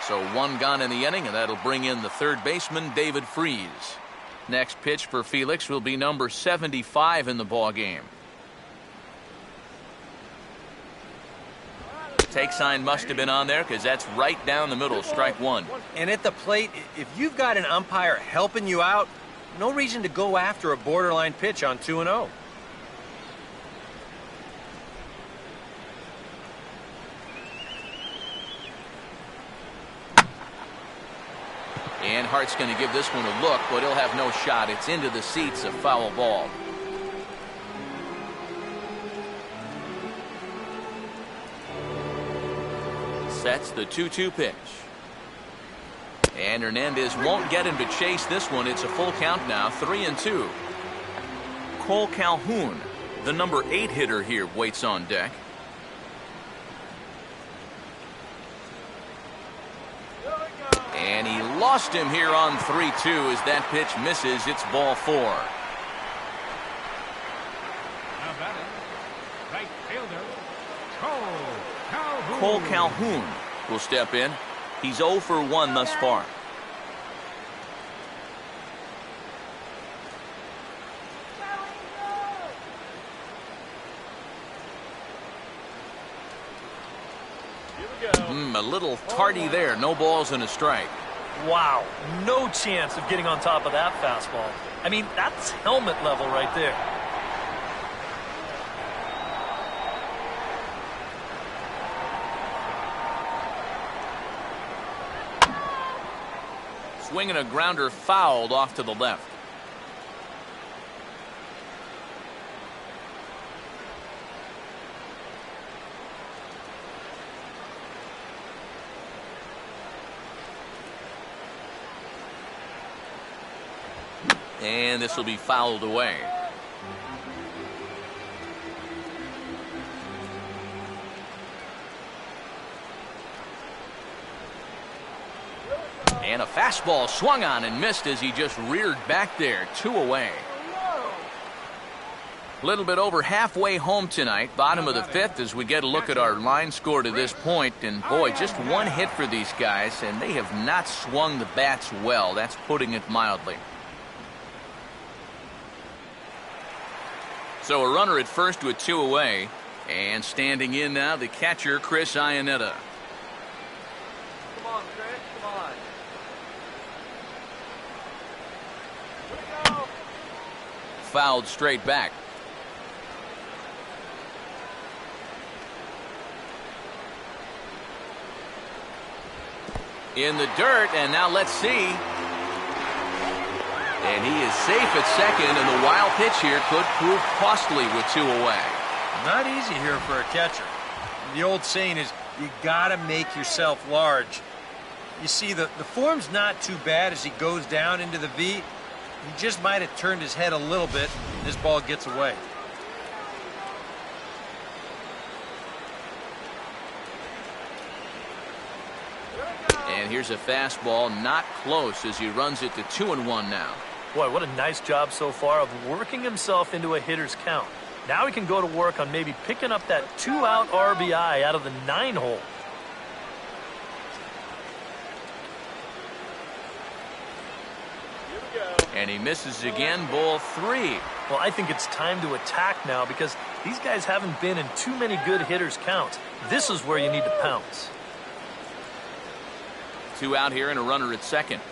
So one gone in the inning, and that'll bring in the third baseman, David Freese. Next pitch for Felix will be number 75 in the ball game. Take sign must have been on there because that's right down the middle, strike one. And at the plate, if you've got an umpire helping you out, no reason to go after a borderline pitch on 2-0. And Hart's going to give this one a look, but he'll have no shot. It's into the seats, a foul ball. Sets the 2-2 pitch. And Hernandez won't get him to chase this one. It's a full count now, 3-2. Cole Calhoun, the number 8 hitter here, waits on deck. And he lost him here on 3-2 as that pitch misses. It's ball 4. Now batting, right fielder, Cole Calhoun will step in. He's 0 for 1 thus far. A little tardy there. No balls and a strike. Wow, no chance of getting on top of that fastball. I mean, that's helmet level right there. Swinging a grounder fouled off to the left. And this will be fouled away. And a fastball swung on and missed as he just reared back there. 2 away. A little bit over halfway home tonight, bottom of the 5th, as we get a look at our line score to this point. And boy, just one hit for these guys, and they have not swung the bats well. That's putting it mildly. So a runner at first with 2 away, and standing in now the catcher, Chris Iannetta. Come on, Chris, come on. Fouled straight back. In the dirt, and now let's see. And he is safe at second, and the wild pitch here could prove costly with 2 away. Not easy here for a catcher. The old saying is, you gotta make yourself large. You see, the form's not too bad as he goes down into the V. He just might have turned his head a little bit, and this ball gets away. And here's a fastball, not close, as he runs it to 2-1 now. Boy, what a nice job so far of working himself into a hitter's count. Now he can go to work on maybe picking up that 2-out RBI out of the 9-hole. And he misses again, ball 3. Well, I think it's time to attack now because these guys haven't been in too many good hitters' counts. This is where you need to pounce. 2 out here and a runner at second.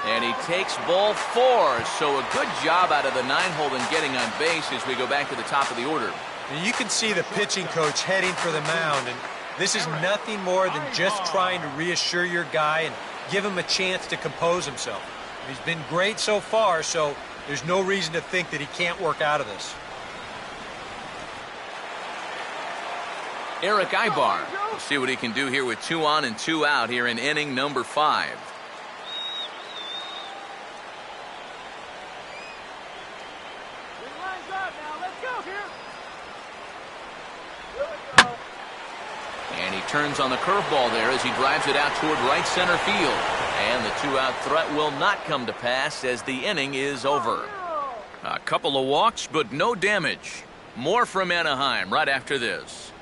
And he takes ball 4. So a good job out of the 9-hole and getting on base as we go back to the top of the order. And you can see the pitching coach heading for the mound, and this is nothing more than just trying to reassure your guy and give him a chance to compose himself. He's been great so far, so there's no reason to think that he can't work out of this. Eric Ibar. We'll see what he can do here with 2 on and 2 out here in inning number 5. And he turns on the curveball there as he drives it out toward right center field. And the 2-out threat will not come to pass as the inning is over. A couple of walks, but no damage. More from Anaheim right after this.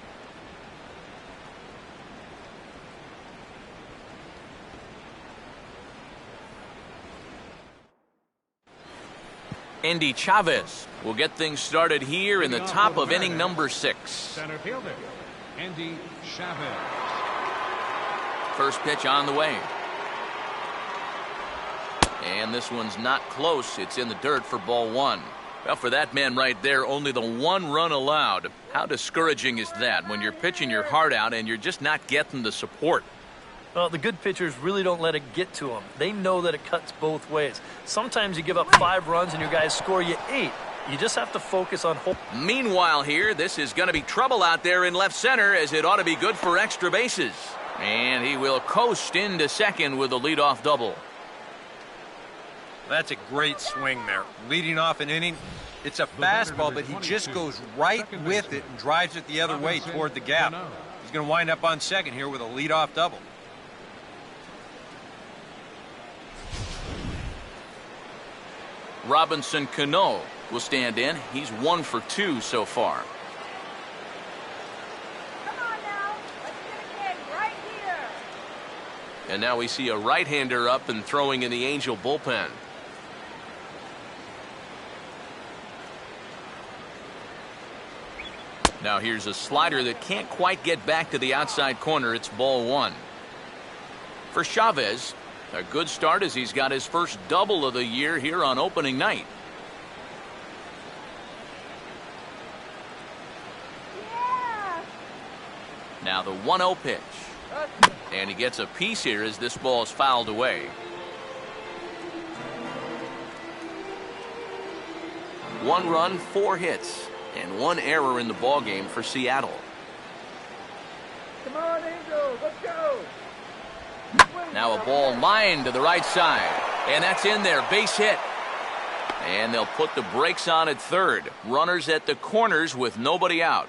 Andy Chavez will get things started here in the top of inning number 6. Center fielder, Andy Chavez. First pitch on the way. And this one's not close. It's in the dirt for ball 1. Well, for that man right there, only the 1 run allowed. How discouraging is that when you're pitching your heart out and you're just not getting the support? Well, the good pitchers really don't let it get to them. They know that it cuts both ways. Sometimes you give up 5 runs and your guys score you 8. You just have to focus on hope. Meanwhile here, this is going to be trouble out there in left center, as it ought to be good for extra bases. And he will coast into second with a leadoff double. That's a great swing there. Leading off an inning, it's a fastball, but he just goes right with it and drives it the other way toward the gap. He's going to wind up on second here with a leadoff double. Robinson Cano will stand in. He's 1 for 2 so far. Come on now. Let's get it in right here. And now we see a right-hander up and throwing in the Angel bullpen. Now here's a slider that can't quite get back to the outside corner. It's ball 1. For Chavez, a good start as he's got his first double of the year here on opening night. Yeah. Now the 1-0 pitch. And he gets a piece here as this ball is fouled away. One run, 4 hits, and 1 error in the ballgame for Seattle. Come on, Angels. Let's go. Now a ball lined to the right side, and that's in there, base hit. And they'll put the brakes on at third. Runners at the corners with nobody out.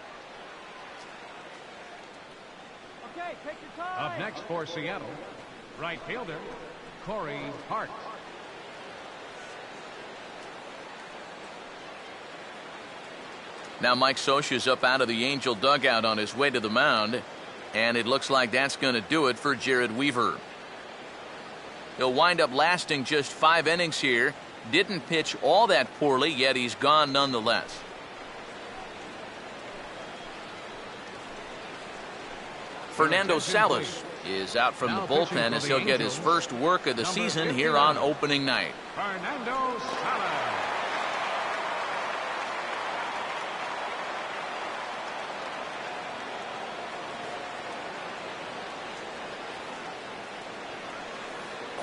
Okay, take your time. Up next for Seattle, right fielder, Corey Hart. Now Mike Scioscia's up out of the Angel dugout on his way to the mound, and it looks like that's going to do it for Jared Weaver. He'll wind up lasting just 5 innings here. Didn't pitch all that poorly, yet he's gone nonetheless. Fernando Salas is out from the bullpen as he'll get his first work of the season here on opening night. Fernando Salas.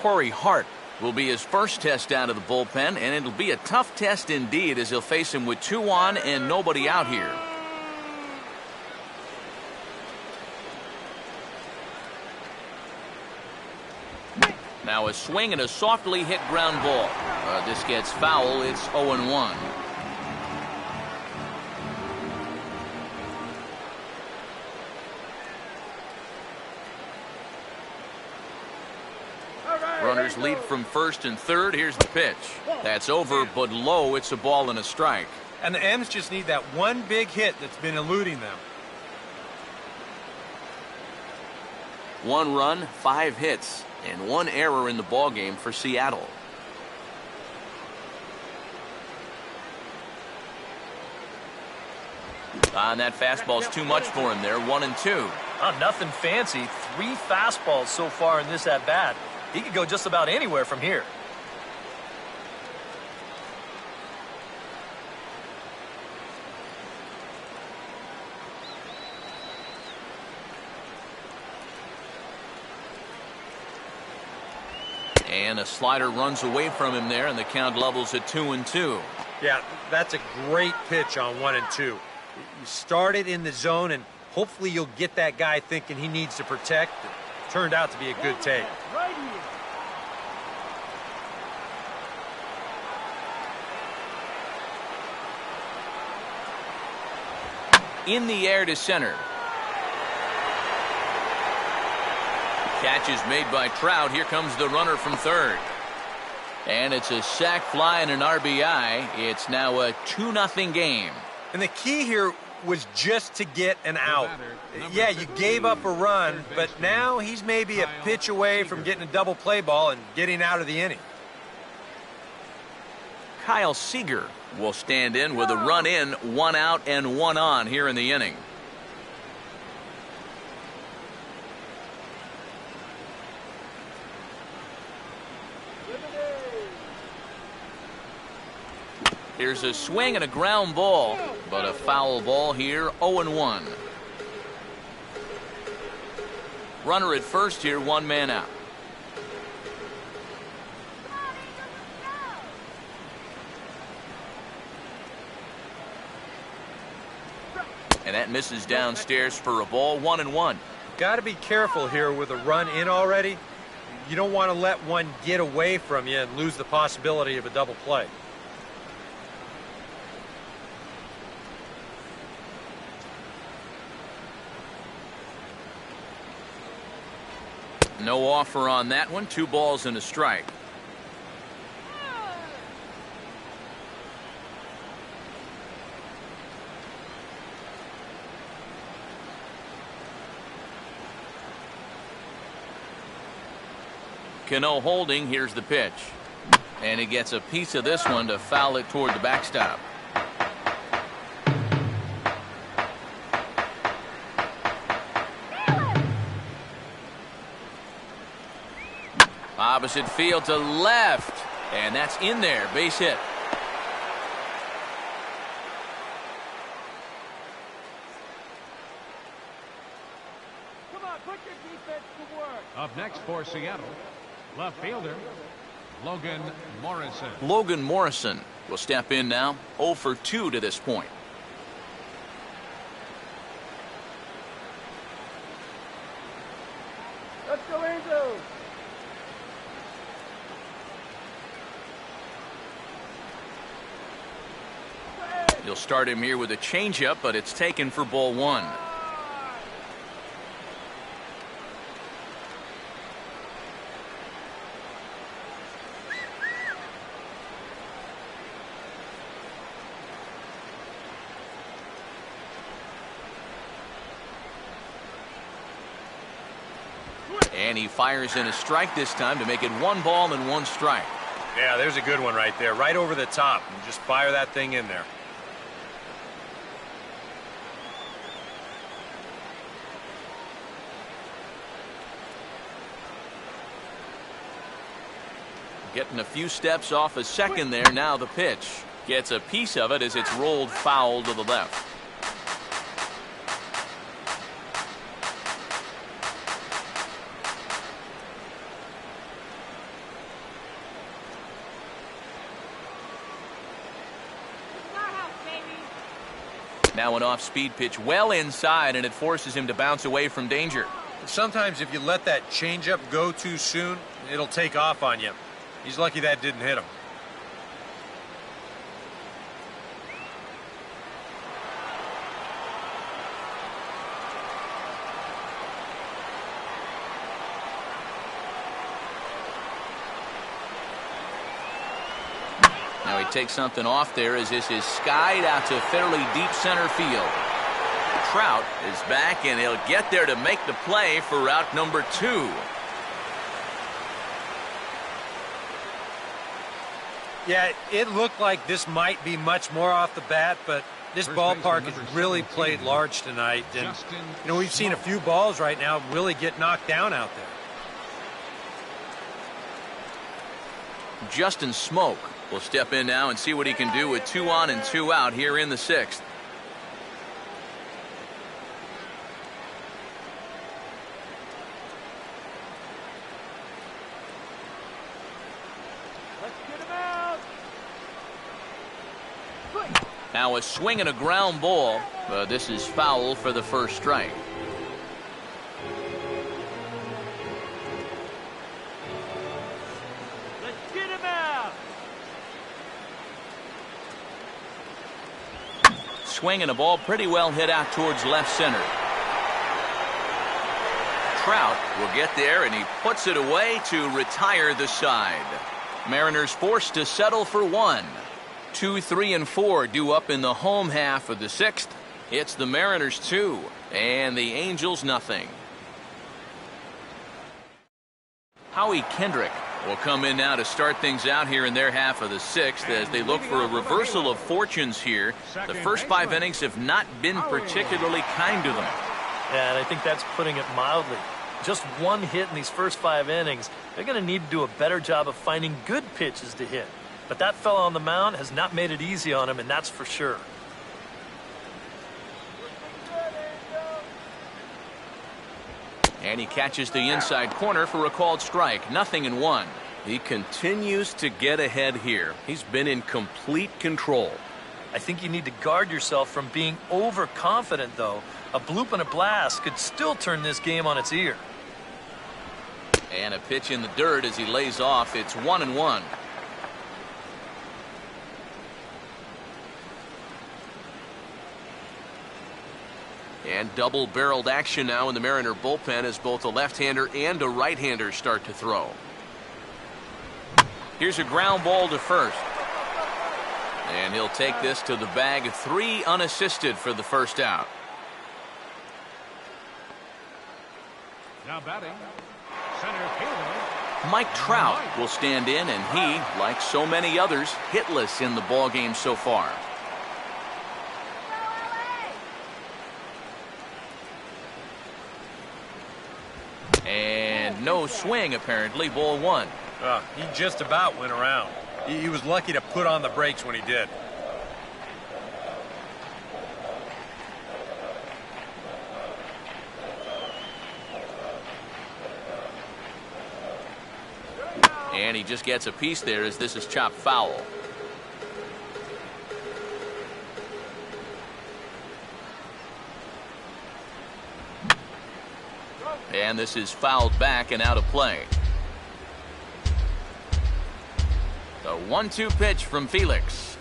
Corey Hart will be his first test out of the bullpen, and it'll be a tough test indeed as he'll face him with 2 on and nobody out here. Now a swing and a softly hit ground ball. This gets foul. It's 0-1. Runners lead from first and third. Here's the pitch. That's over, but low. It's a ball and a strike. And the M's just need that one big hit that's been eluding them. 1 run, 5 hits, and 1 error in the ballgame for Seattle. And that fastball's too much for him there. 1-2. Oh, nothing fancy. 3 fastballs so far in this at bat. He could go just about anywhere from here. And a slider runs away from him there, and the count levels at 2-2. Yeah, that's a great pitch on 1 and 2. You start it in the zone, and hopefully you'll get that guy thinking he needs to protect. It turned out to be a good take. Right here. In the air to center. Catch is made by Trout. Here comes the runner from third. And it's a sac fly and an RBI. It's now a 2-0 game. And the key here was just to get an out. Yeah, you gave up a run, but now he's maybe a pitch away from getting a double play ball and getting out of the inning. Kyle Seager will stand in with a run in, 1 out and 1 on here in the inning. Here's a swing and a ground ball, but a foul ball here, 0-1. Runner at first here, 1 man out. And that misses downstairs for a ball, 1-1. Got to be careful here with a run in already. You don't want to let one get away from you and lose the possibility of a double play. No offer on that one. 2 balls and a strike. Cano holding. Here's the pitch. And he gets a piece of this one to foul it toward the backstop. Opposite field to left. And that's in there. Base hit. Come on, put your defense to work. Up next for Seattle, left fielder, Logan Morrison. Logan Morrison will step in now. 0 for 2 to this point. Let's go, Angels. You'll start him here with a changeup, but it's taken for ball 1. And he fires in a strike this time to make it 1 ball and 1 strike. Yeah, there's a good one right there, right over the top. And just fire that thing in there. Getting a few steps off a second there. Now the pitch. Gets a piece of it as it's rolled foul to the left. Now an off-speed pitch well inside, and it forces him to bounce away from danger. Sometimes if you let that changeup go too soon, it'll take off on you. He's lucky that didn't hit him. Now he takes something off there as this is skied out to fairly deep center field. Trout is back, and he'll get there to make the play for out number 2. Yeah, it looked like this might be much more off the bat, but this ballpark has really played large tonight. And, you know, we've seen a few balls right now really get knocked down out there. Justin Smoke will step in now and see what he can do with 2 on and 2 out here in the 6th. Now a swing and a ground ball, but this is foul for the first strike. Let's get him out. Swing and a ball pretty well hit out towards left center. Trout will get there, and he puts it away to retire the side. Mariners forced to settle for 1. 2, 3, and 4 due up in the home half of the 6th. It's the Mariners 2 and the Angels nothing. Howie Kendrick will come in now to start things out here in their half of the 6th as they look for a reversal of fortunes here. The first 5 innings have not been particularly kind to them. Yeah, and I think that's putting it mildly. Just one hit in these first 5 innings. They're going to need to do a better job of finding good pitches to hit. But that fella on the mound has not made it easy on him, and that's for sure. And he catches the inside corner for a called strike. 0-1. He continues to get ahead here. He's been in complete control. I think you need to guard yourself from being overconfident, though. A bloop and a blast could still turn this game on its ear. And a pitch in the dirt as he lays off. It's 1-1. And double-barreled action now in the Mariner bullpen as both a left-hander and a right-hander start to throw. Here's a ground ball to first. And he'll take this to the bag. 3 unassisted for the first out. Now batting, center fielder Mike Trout will stand in, and he, like so many others, hitless in the ballgame so far. And no swing, apparently. Ball 1. He just about went around. He was lucky to put on the brakes when he did. And he just gets a piece there as this is chopped foul. And this is fouled back and out of play. The 1-2 pitch from Felix.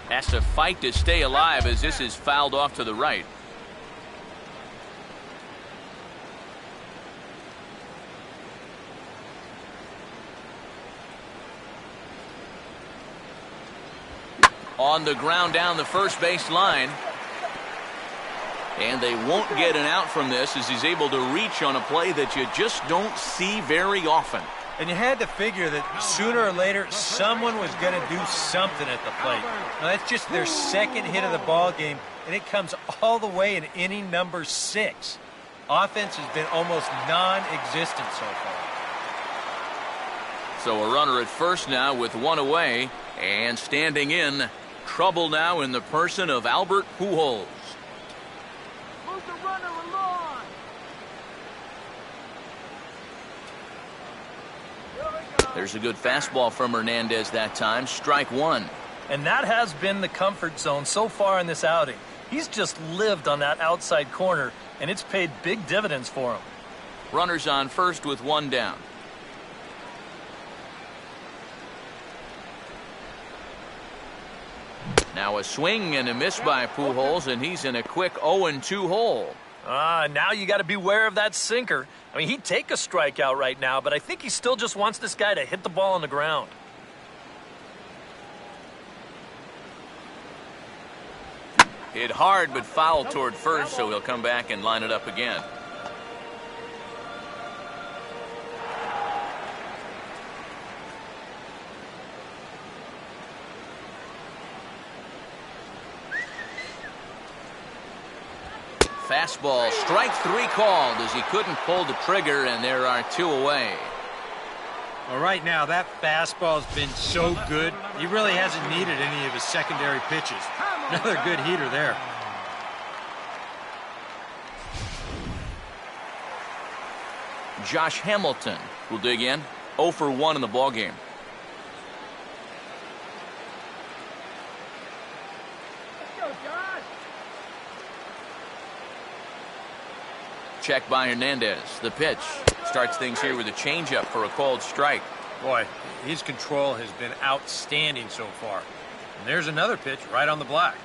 Has to fight to stay alive as this is fouled off to the right. On the ground down the first base line. And they won't get an out from this as he's able to reach on a play that you just don't see very often. And you had to figure that sooner or later someone was going to do something at the plate. Now, that's just their second hit of the ball game, and it comes all the way in inning number 6. Offense has been almost non-existent so far. So a runner at first now with 1 away, and standing in, trouble now in the person of Albert Pujols. Move the runner along. There's a good fastball from Hernandez that time. Strike 1. And that has been the comfort zone so far in this outing. He's just lived on that outside corner, and it's paid big dividends for him. Runners on first with 1 down. Now a swing and a miss by Pujols, and he's in a quick 0-2 hole. Now you got to beware of that sinker. I mean, he'd take a strikeout right now, but I think he still just wants this guy to hit the ball on the ground. Hit hard but foul toward first, so he'll come back and line it up again. Fastball, strike 3 called as he couldn't pull the trigger, and there are 2 away. Well, right now, that fastball's been so good, he really hasn't needed any of his secondary pitches. Another good heater there. Josh Hamilton will dig in. 0 for 1 in the ballgame. Check by Hernandez. The pitch starts things here with a changeup for a called strike. Boy, his control has been outstanding so far. And there's another pitch right on the black.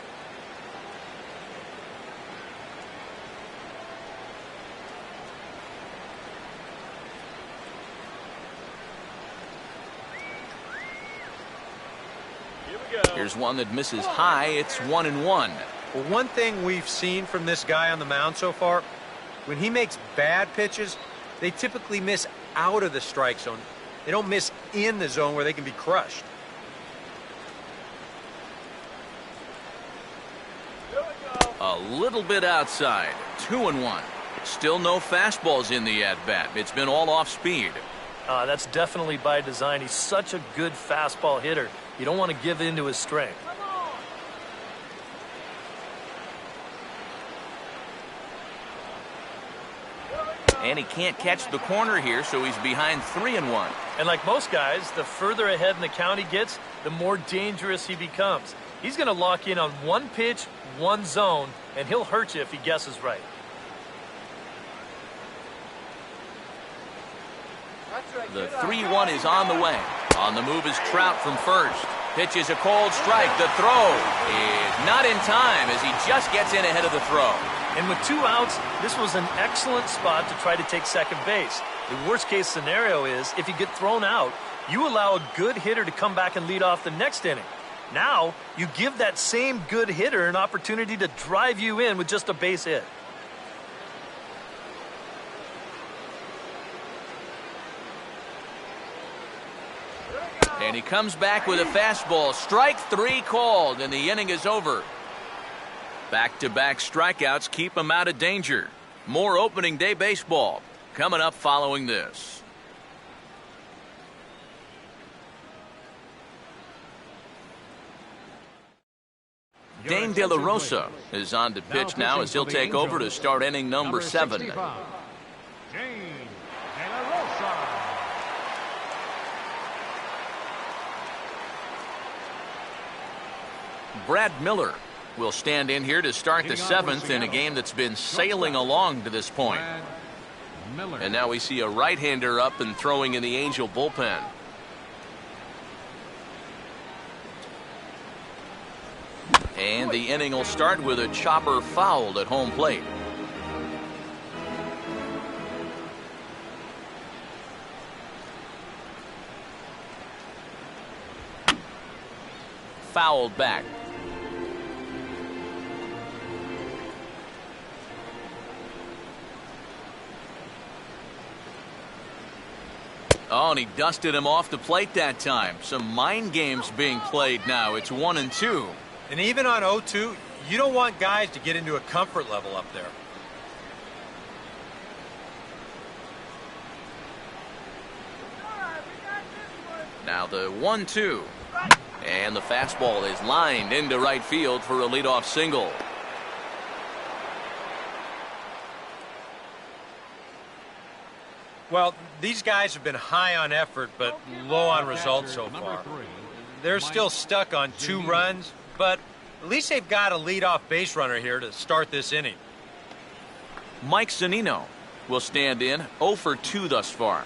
Here's one that misses high. It's 1-1. Well, one thing we've seen from this guy on the mound so far, when he makes bad pitches, they typically miss out of the strike zone. They don't miss in the zone where they can be crushed. A little bit outside. 2-1. Still no fastballs in the at-bat. It's been all off speed. That's definitely by design. He's such a good fastball hitter. You don't want to give in to his strength. And he can't catch the corner here, so he's behind 3-1. And like most guys, the further ahead in the count he gets, the more dangerous he becomes. He's going to lock in on one pitch, one zone, and he'll hurt you if he guesses right. The 3-1 is on the way. On the move is Trout from first. Pitches a cold strike. The throw is not in time as he just gets in ahead of the throw. And with 2 outs, this was an excellent spot to try to take second base. The worst case scenario is if you get thrown out, you allow a good hitter to come back and lead off the next inning. Now, you give that same good hitter an opportunity to drive you in with just a base hit. And he comes back with a fastball. Strike 3 called, and the inning is over. Back-to-back strikeouts keep him out of danger. More opening day baseball coming up following this. Dane De La Rosa is on to pitch now as he'll take over to start inning number 7. Dane De La Rosa. Brad Miller will stand in here to start the 7th in a game that's been sailing along to this point. And now we see a right-hander up and throwing in the Angel bullpen. And the inning will start with a chopper fouled at home plate. Fouled back. Oh, and he dusted him off the plate that time. Some mind games being played now. It's 1-2. And even on 0-2, you don't want guys to get into a comfort level up there. Now the 1-2. And the fastball is lined into right field for a leadoff single. Well, these guys have been high on effort, but low on results so far. They're still stuck on 2 runs, but at least they've got a leadoff base runner here to start this inning. Mike Zunino will stand in, 0 for 2 thus far.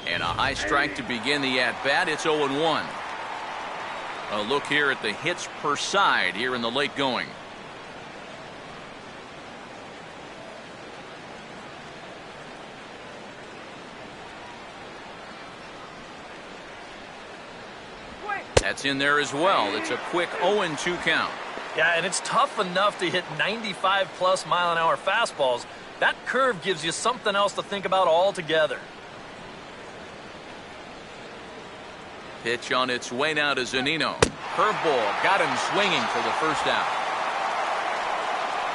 And a high strike to begin the at-bat. It's 0-1. A look here at the hits per side here in the late going. That's in there as well. It's a quick 0-2 count. Yeah, and it's tough enough to hit 95+ mile-an-hour fastballs. That curve gives you something else to think about altogether. Pitch on its way now to Zunino. Curveball got him swinging for the first out.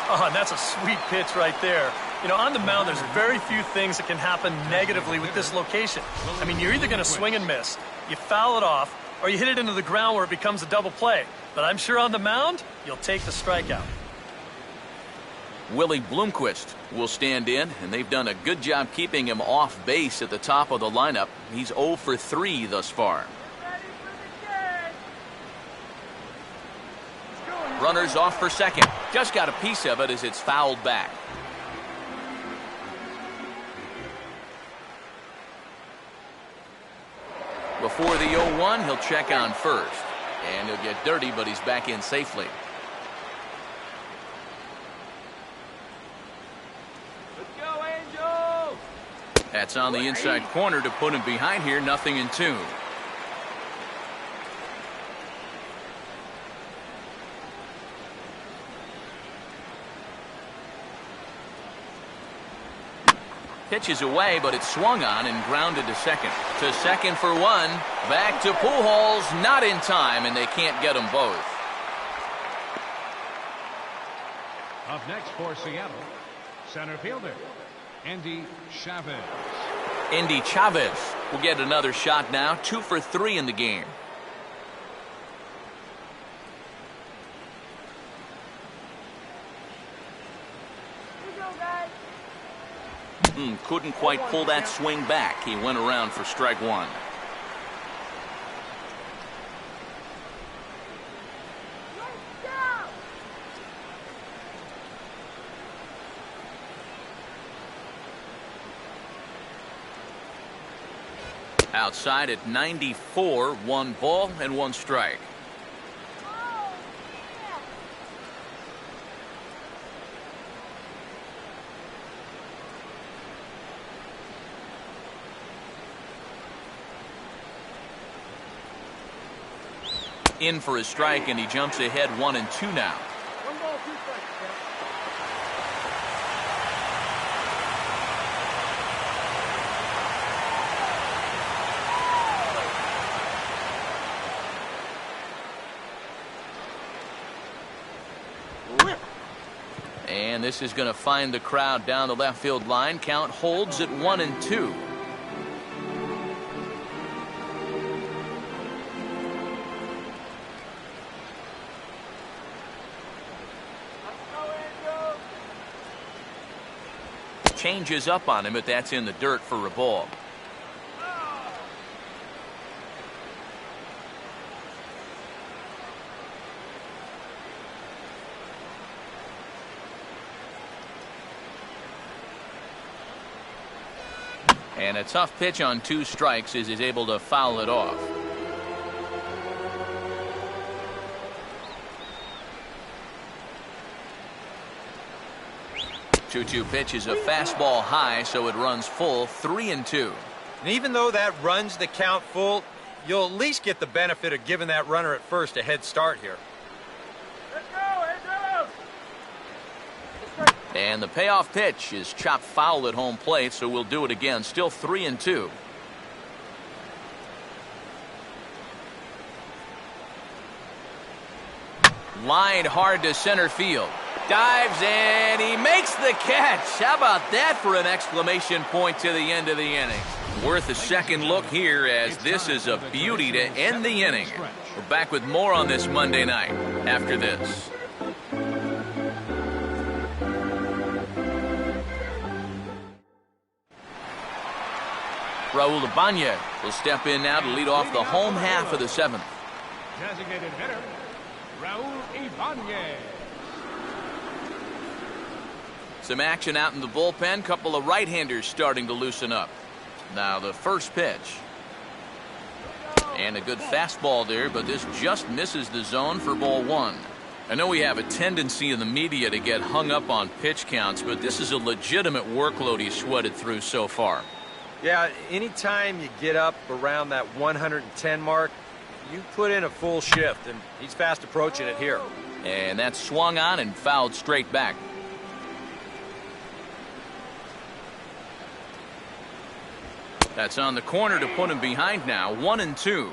Oh, and that's a sweet pitch right there. You know, on the mound, there's very few things that can happen negatively with this location. I mean, you're either going to swing and miss, you foul it off, or you hit it into the ground where it becomes a double play. But I'm sure on the mound, you'll take the strikeout. Willie Bloomquist will stand in, and they've done a good job keeping him off base at the top of the lineup. He's 0 for 3 thus far. Runners off for second. Just got a piece of it as it's fouled back. Before the 0-1, he'll check on first. And he'll get dirty, but he's back in safely. Let's go, That's on the inside corner to put him behind here, 0-2. Pitch is away, but it's swung on and grounded to second. To second for one. Back to Pujols, not in time, and they can't get them both. Up next for Seattle, center fielder, Andy Chavez. Andy Chavez will get another shot now. 2 for 3 in the game. Couldn't quite pull that swing back. He went around for strike one. Outside at 94, 1 ball and 1 strike. In for a strike, and he jumps ahead 1-2 now. 1 ball, 2 strikes. And this is going to find the crowd down the left field line. Count holds at 1-2. Changes up on him, but that's in the dirt for a ball. And a tough pitch on 2 strikes as he's able to foul it off. Two pitch is a fastball high, so it runs full, 3-2. And even though that runs the count full, you'll at least get the benefit of giving that runner at first a head start here. Let's go, Andrew! And the payoff pitch is chopped foul at home plate, so we'll do it again. Still 3-2. Line hard to center field. Dives and he makes the catch. How about that for an exclamation point to the end of the inning? Worth a second look here, as this is a beauty to end the inning. We're back with more on this Monday night after this. Raul Ibanez will step in now to lead off the home half of the 7th. Designated hitter, Raul Ibanez. Some action out in the bullpen. Couple of right-handers starting to loosen up. Now the first pitch. And a good fastball there, but this just misses the zone for ball 1. I know we have a tendency in the media to get hung up on pitch counts, but this is a legitimate workload he's sweated through so far. Yeah, anytime you get up around that 110 mark, you put in a full shift, and he's fast approaching it here. And that's swung on and fouled straight back. That's on the corner to put him behind now, 1-2.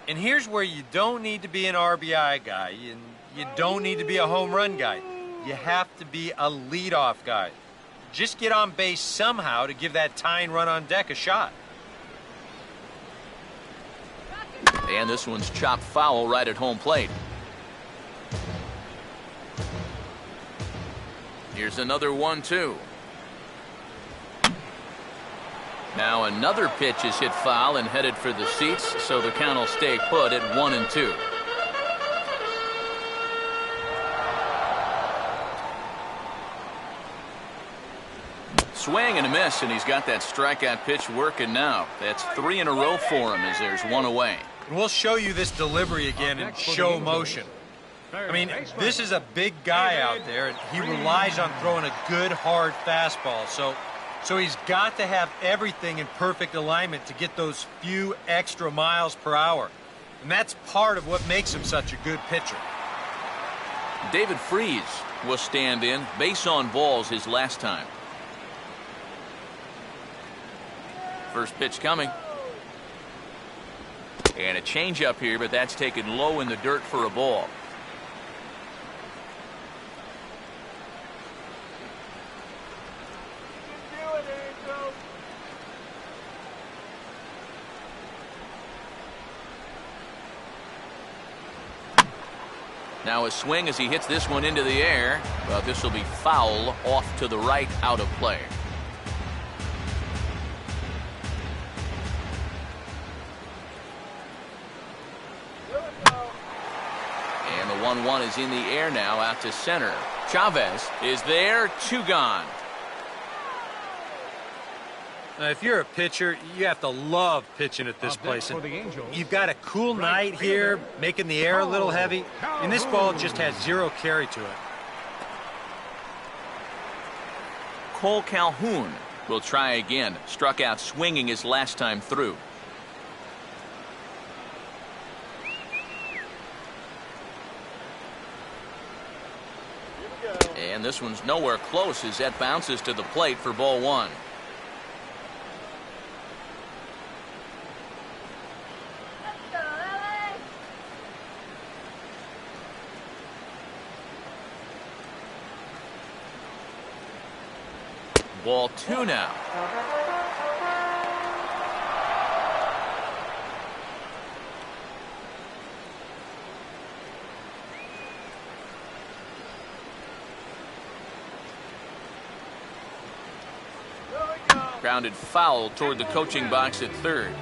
And here's where you don't need to be an RBI guy, and you don't need to be a home run guy. You have to be a leadoff guy. Just get on base somehow to give that tying run on deck a shot. And this one's chopped foul right at home plate. Here's another 1-2. Now another pitch is hit foul and headed for the seats, so the count will stay put at 1-2. Swing and a miss, and he's got that strikeout pitch working now. That's 3 in a row for him as there's 1 away. And we'll show you this delivery again in show motion. I mean, this is a big guy out there, and he relies on throwing a good, hard fastball. So So he's got to have everything in perfect alignment to get those few extra miles per hour. And that's part of what makes him such a good pitcher. David Freese will stand in. Base on balls his last time. First pitch coming. And a changeup here, but that's taken low in the dirt for a ball. Now a swing as he hits this one into the air, but this will be foul off to the right, out of play. And the 1-1 is in the air now, out to center. Chavez is there, 2 gone. Now, if you're a pitcher, you have to love pitching at this place. And you've got a cool night here, making the air a little heavy, and this ball just has 0 carry to it. Cole Calhoun will try again. Struck out swinging his last time through. And this one's nowhere close as that bounces to the plate for ball 1. Ball 2 now. Grounded foul toward the coaching box at third.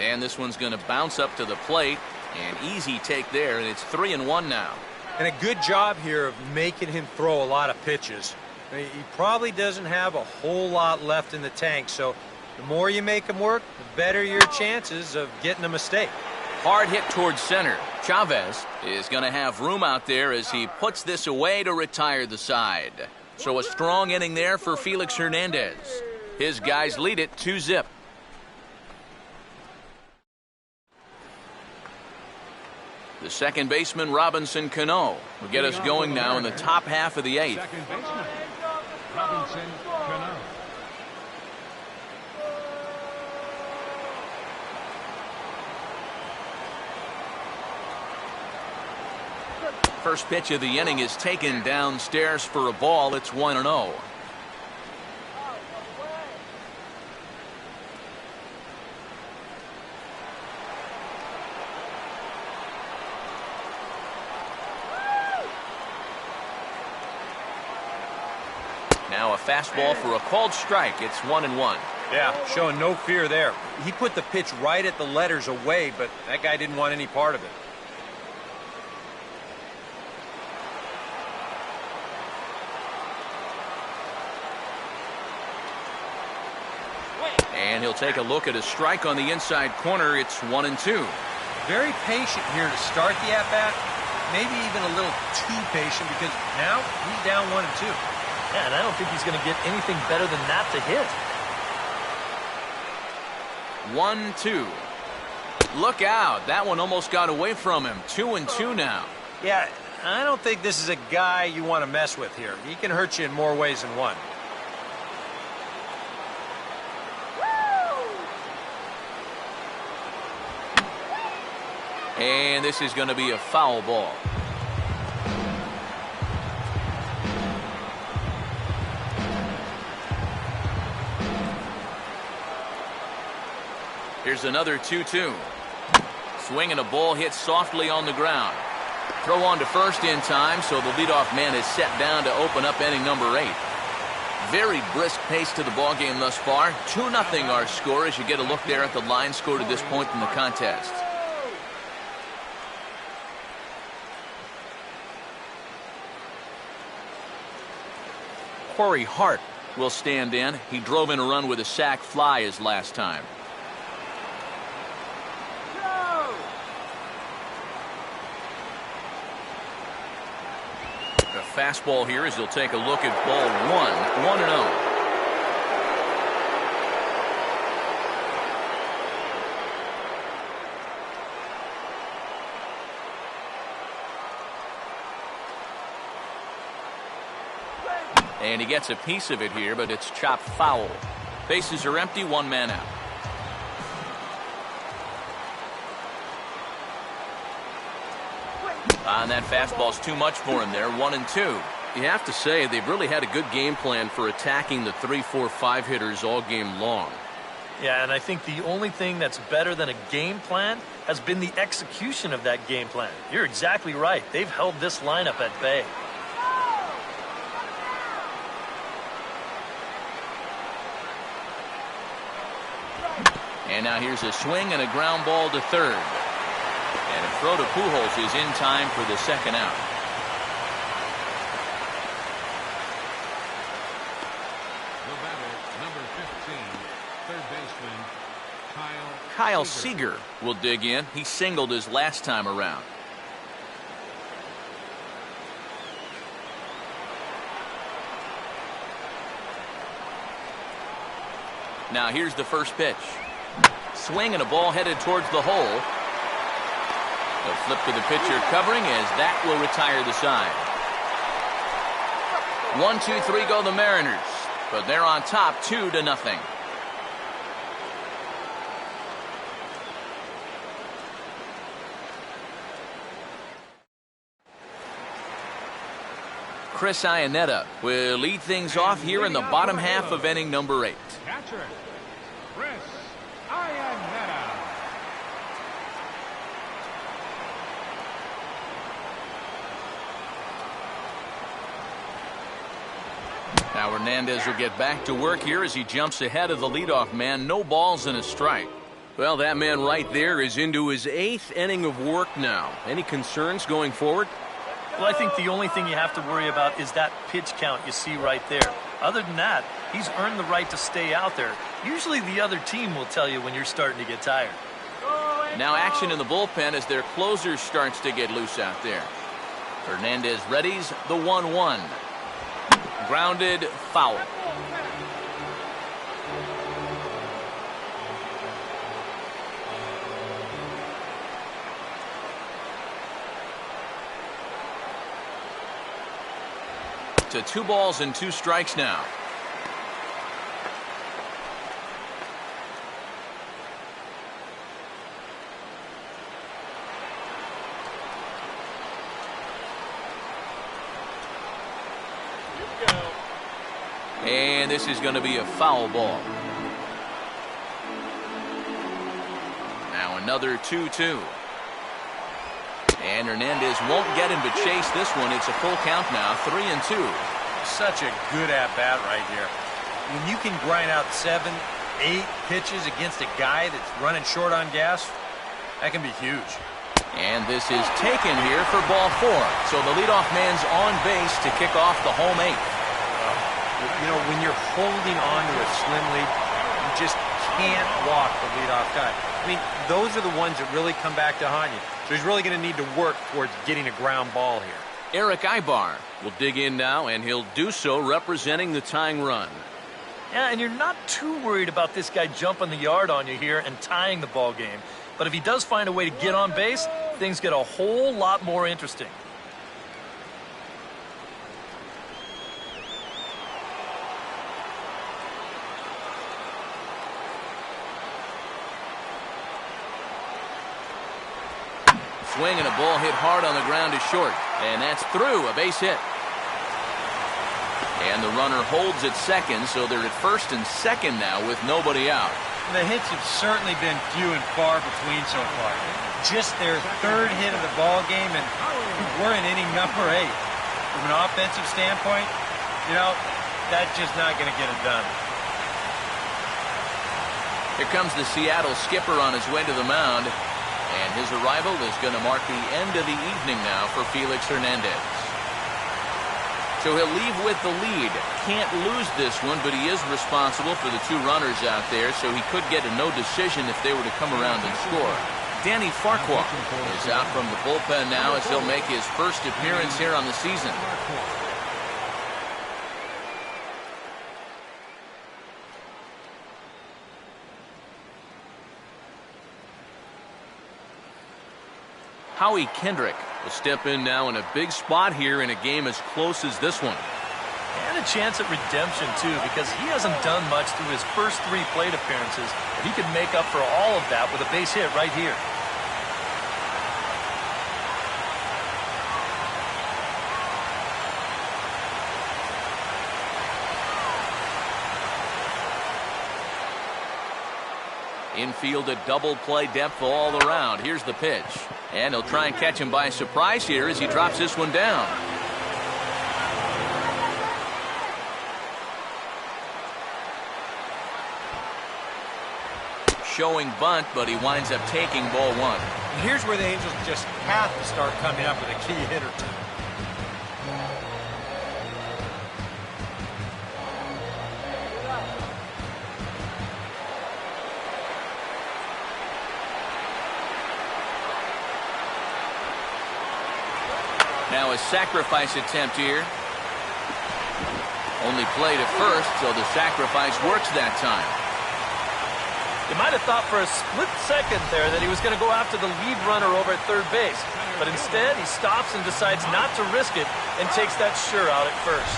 And this one's going to bounce up to the plate. An easy take there, and it's 3-1 now. And a good job here of making him throw a lot of pitches. He probably doesn't have a whole lot left in the tank, so the more you make him work, the better your chances of getting a mistake. Hard hit towards center. Chavez is going to have room out there as he puts this away to retire the side. So a strong inning there for Felix Hernandez. His guys lead it 2-0. The second baseman, Robinson Cano, will get us going now in the top half of the 8th. Second baseman, Robinson Cano. First pitch of the inning is taken downstairs for a ball. It's 1-0. Now a fastball for a called strike. It's 1-1. Yeah, showing no fear there. He put the pitch right at the letters away, but that guy didn't want any part of it. And he'll take a look at a strike on the inside corner. It's 1-2. Very patient here to start the at-bat. Maybe even a little too patient because now he's down 1-2. Yeah, and I don't think he's going to get anything better than that to hit. 1-2. Look out. That one almost got away from him. 2-2 now. Yeah, I don't think this is a guy you want to mess with here. He can hurt you in more ways than one. And this is going to be a foul ball. Here's another 2-2. Swing and a ball hit softly on the ground. Throw on to first in time, so the leadoff man is set down to open up inning number 8. Very brisk pace to the ballgame thus far. 2-0 our score as you get a look there at the line score to this point in the contest. Corey Hart will stand in. He drove in a run with a sac fly his last time. A fastball here as he'll take a look at ball one. 1-0. And he gets a piece of it here, but it's chopped foul. Bases are empty, one man out. And that fastball's too much for him there, 1-2. You have to say they've really had a good game plan for attacking the 3, 4, 5 hitters all game long. Yeah, and I think the only thing that's better than a game plan has been the execution of that game plan. You're exactly right. They've held this lineup at bay. And now here's a swing and a ground ball to third. And a throw to Pujols is in time for the second out. The batter, number 15, third baseman, Kyle Seager will dig in. He singled his last time around. Now here's the first pitch. Swing and a ball headed towards the hole. A flip to the pitcher covering as that will retire the side. 1, 2, 3 go the Mariners, but they're on top 2-0. Chris Iannetta will lead things off here in the bottom half of inning number 8. catcher, Chris Iannetta. Now Hernandez will get back to work here as he jumps ahead of the leadoff man. No balls and a strike. Well, that man right there is into his 8th inning of work now. Any concerns going forward? Well, I think the only thing you have to worry about is that pitch count you see right there. Other than that, he's earned the right to stay out there. Usually the other team will tell you when you're starting to get tired. Now action in the bullpen as their closer starts to get loose out there. Hernandez readies the 1-1. Grounded, foul. To 2 balls and 2 strikes now. And this is going to be a foul ball. Now another 2-2. And Hernandez won't get him to chase this one. It's a full count now, 3-2. Such a good at-bat right here. When you can grind out 7, 8 pitches against a guy that's running short on gas, that can be huge. And this is taken here for ball 4. So the leadoff man's on base to kick off the home 8th. You know, when you're holding on to a slim lead, you just can't walk the leadoff guy. I mean, those are the ones that really come back to haunt you. So he's really going to need to work towards getting a ground ball here. Eric Ibar will dig in now, and he'll do so representing the tying run. Yeah, and you're not too worried about this guy jumping the yard on you here and tying the ball game. But if he does find a way to get on base, things get a whole lot more interesting. Swing and a ball hit hard on the ground to short. And that's through, a base hit. And the runner holds at second, so they're at first and second now with nobody out. The hits have certainly been few and far between so far. Just their 3rd hit of the ball game, and we're in inning number 8. From an offensive standpoint, you know, that's just not going to get it done. Here comes the Seattle skipper on his way to the mound. And his arrival is going to mark the end of the evening now for Felix Hernandez. So he'll leave with the lead. Can't lose this one, but he is responsible for the 2 runners out there, so he could get a no decision if they were to come around and score. Danny Farquhar is out from the bullpen now as he'll make his first appearance here on the season. Howie Kendrick will step in now in a big spot here in a game as close as this one. And a chance at redemption, too, because he hasn't done much through his first 3 plate appearances. But he could make up for all of that with a base hit right here. Infield a double play depth all around. Here's the pitch. And he'll try and catch him by surprise here as he drops this one down. Showing bunt, but he winds up taking ball 1. And here's where the Angels just have to start coming up with a key hit or two. Now a sacrifice attempt here. Only played at first, so the sacrifice works that time. You might have thought for a split second there that he was going to go after the lead runner over at third base. But instead, he stops and decides not to risk it and takes that sure out at first.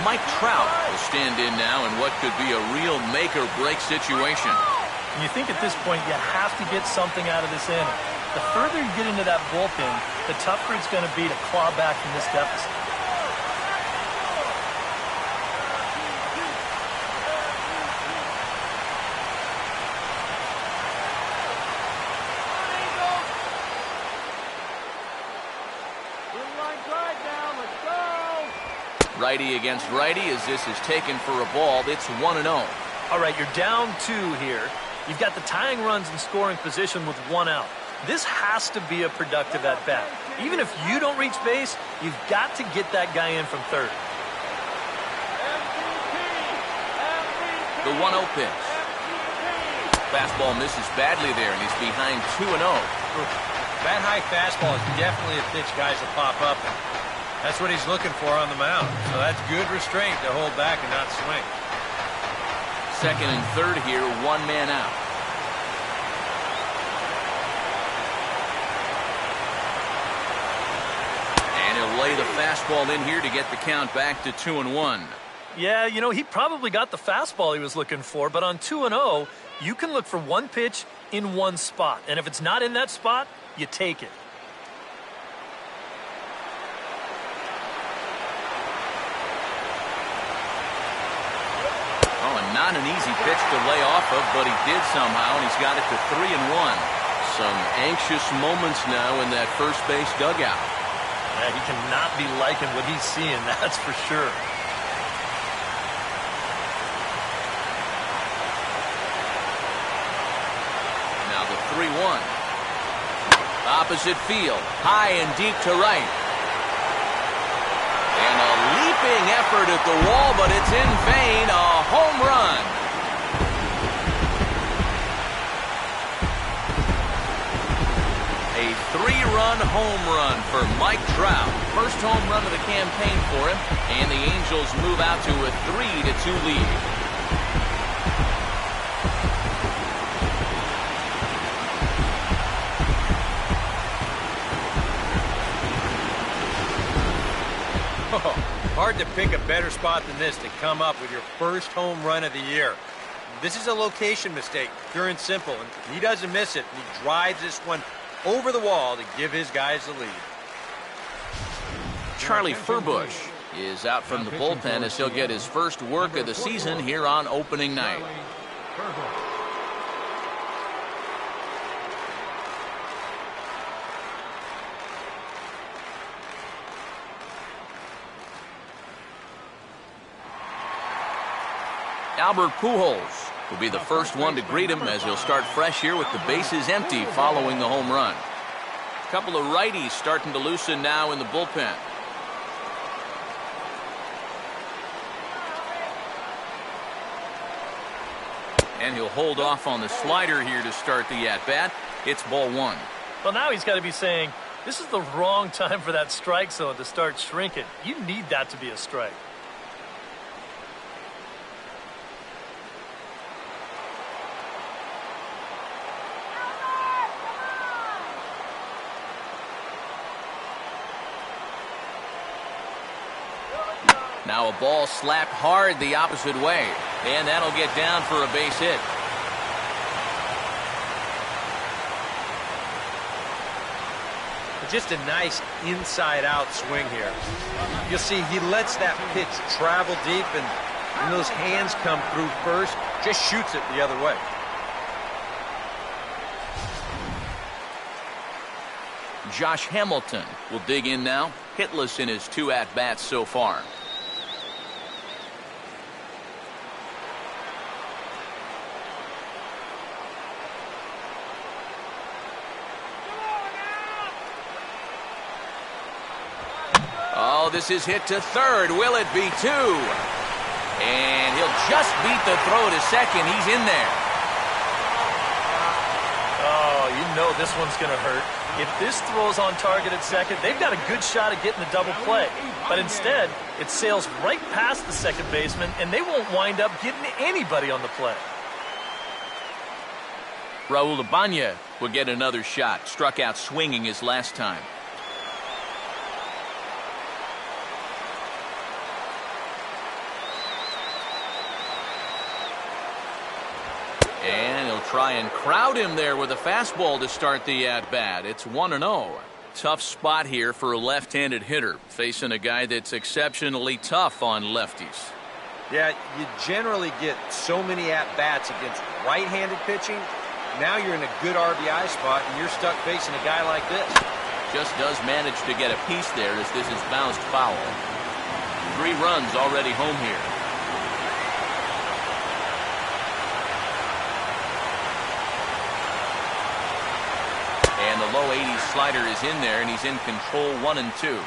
Mike Trout will stand in now in what could be a real make-or-break situation. And you think at this point you have to get something out of this inning. The further you get into that bullpen, the tougher it's going to be to claw back from this deficit. Righty against righty as this is taken for a ball. It's 1-0. All right, you're down 2 here. You've got the tying runs in scoring position with 1 out. This has to be a productive at-bat. Even if you don't reach base, you've got to get that guy in from third. The 1-0 pitch. Fastball misses badly there, and he's behind 2-0. That high fastball is definitely a pitch guys will pop up. That's what he's looking for on the mound. So that's good restraint to hold back and not swing. Second and third here, 1 man out. Lay the fastball in here to get the count back to 2-1. Yeah, you know, he probably got the fastball he was looking for, but on 2-0, you can look for 1 pitch in 1 spot. And if it's not in that spot, you take it. Oh, and not an easy pitch to lay off of, but he did somehow, and he's got it to 3-1. Some anxious moments now in that first base dugout. Yeah, he cannot be liking what he's seeing, that's for sure. Now the 3-1. Opposite field, high and deep to right. And a leaping effort at the wall, but it's in vain, a home run. A 3-run home run for Mike Trout. First home run of the campaign for him, and the Angels move out to a 3-2 lead. Oh, hard to pick a better spot than this to come up with your first home run of the year. This is a location mistake, pure and simple, and he doesn't miss it. He drives this one over the wall to give his guys the lead. Charlie Furbush is out from the bullpen as he'll get his first work of the season here on opening night. Albert Pujols will be the first one to greet him as he'll start fresh here with the bases empty following the home run. A couple of righties starting to loosen now in the bullpen. And he'll hold off on the slider here to start the at-bat. It's ball one. Well, now he's got to be saying, this is the wrong time for that strike zone to start shrinking. You need that to be a strike. Now a ball slapped hard the opposite way, and that'll get down for a base hit. Just a nice inside-out swing here. You'll see he lets that pitch travel deep, and when those hands come through first, just shoots it the other way. Josh Hamilton will dig in now, hitless in his 2 at-bats so far. Oh, this is hit to third. Will it be 2? And he'll just beat the throw to second. He's in there. Oh, you know this one's going to hurt. If this throws on target at second, they've got a good shot at getting the double play. But instead, it sails right past the second baseman, and they won't wind up getting anybody on the play. Raul Ibanez will get another shot. Struck out swinging his last time. And he'll try and crowd him there with a fastball to start the at-bat. It's 1-0. Tough spot here for a left-handed hitter, facing a guy that's exceptionally tough on lefties. Yeah, you generally get so many at-bats against right-handed pitching. Now you're in a good RBI spot, and you're stuck facing a guy like this. Just does manage to get a piece there as this is bounced foul. 3 runs already home here. And the low 80s slider is in there, and he's in control 1-2.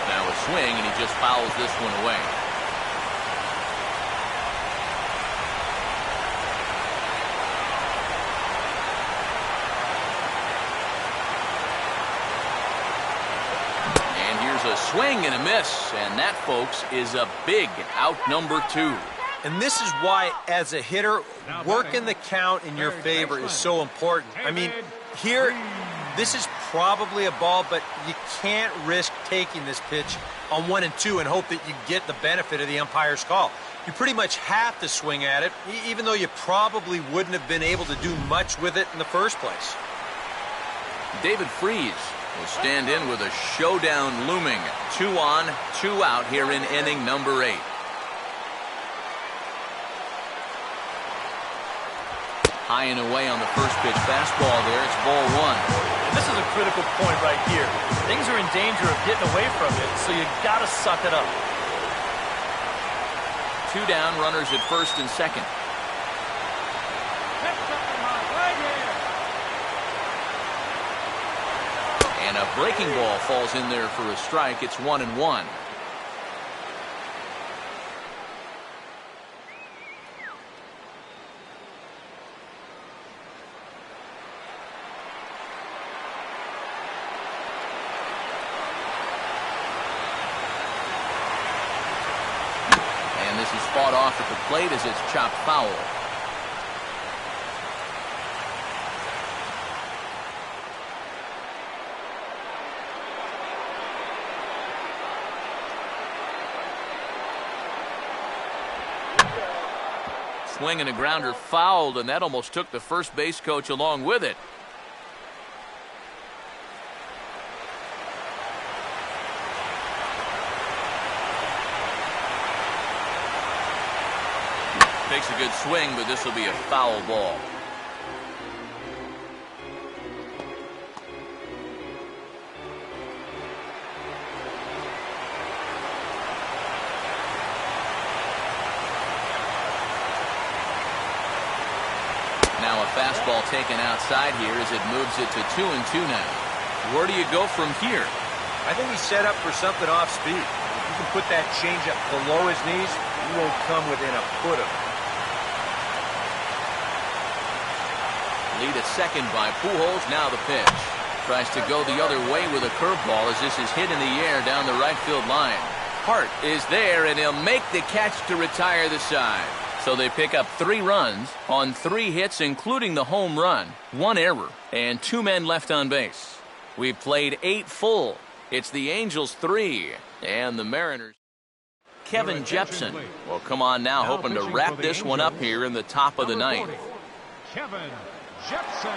Now a swing, and he just fouls this one away. A swing and a miss, and that, folks, is a big out number 2. And this is why, as a hitter, working the count in your favor is so important. I mean, here, this is probably a ball, but you can't risk taking this pitch on 1-2 and hope that you get the benefit of the umpire's call. You pretty much have to swing at it, even though you probably wouldn't have been able to do much with it in the first place. David Freese will stand in with a showdown looming. 2 on, 2 out here in inning number 8. High and away on the first pitch fastball there. It's ball 1. And this is a critical point right here. Things are in danger of getting away from it, so you got to suck it up. 2 down, runners at first and second. And a breaking ball falls in there for a strike. It's 1-1. And this is fought off at the plate as it's chopped foul. Swing and a grounder fouled, and that almost took the first base coach along with it. Takes a good swing, but this will be a foul ball. fastball taken outside here as it moves it to 2-2 now. Where do you go from here? I think he's set up for something off speed. If you can put that changeup below his knees, he won't come within a foot of it. Lead at second by Pujols. Now the pitch. Tries to go the other way with a curveball as this is hit in the air down the right field line. Hart is there, and he'll make the catch to retire the side. So they pick up 3 runs on 3 hits, including the home run, 1 error, and 2 men left on base. We've played 8 full. It's the Angels 3 and the Mariners. Kevin Jepson will come on now, hoping to wrap this one up here in the top of the ninth. Kevin Jepson.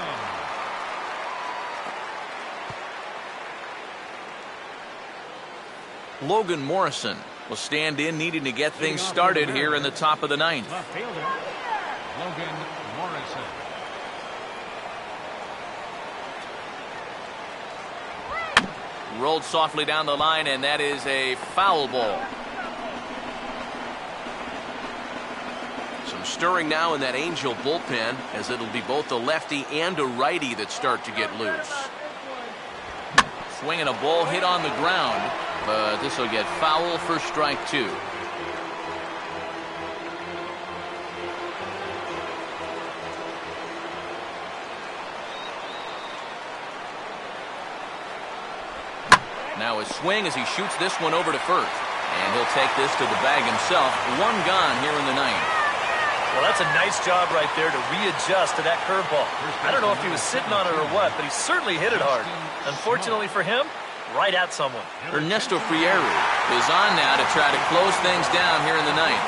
Logan Morrison will stand in, needing to get things started here in the top of the ninth. Left fielder, Logan Morrison. Rolled softly down the line, and that is a foul ball. Some stirring now in that Angel bullpen, as it'll be both a lefty and a righty that start to get loose. Swinging a ball hit on the ground, but this will get foul for strike 2. Now a swing as he shoots this one over to first. And he'll take this to the bag himself. 1 gone here in the ninth. Well, that's a nice job right there to readjust to that curveball. I don't know if he was sitting on it or what, but he certainly hit it hard. Unfortunately for him, right at someone. Ernesto Frieri is on now to try to close things down here in the ninth.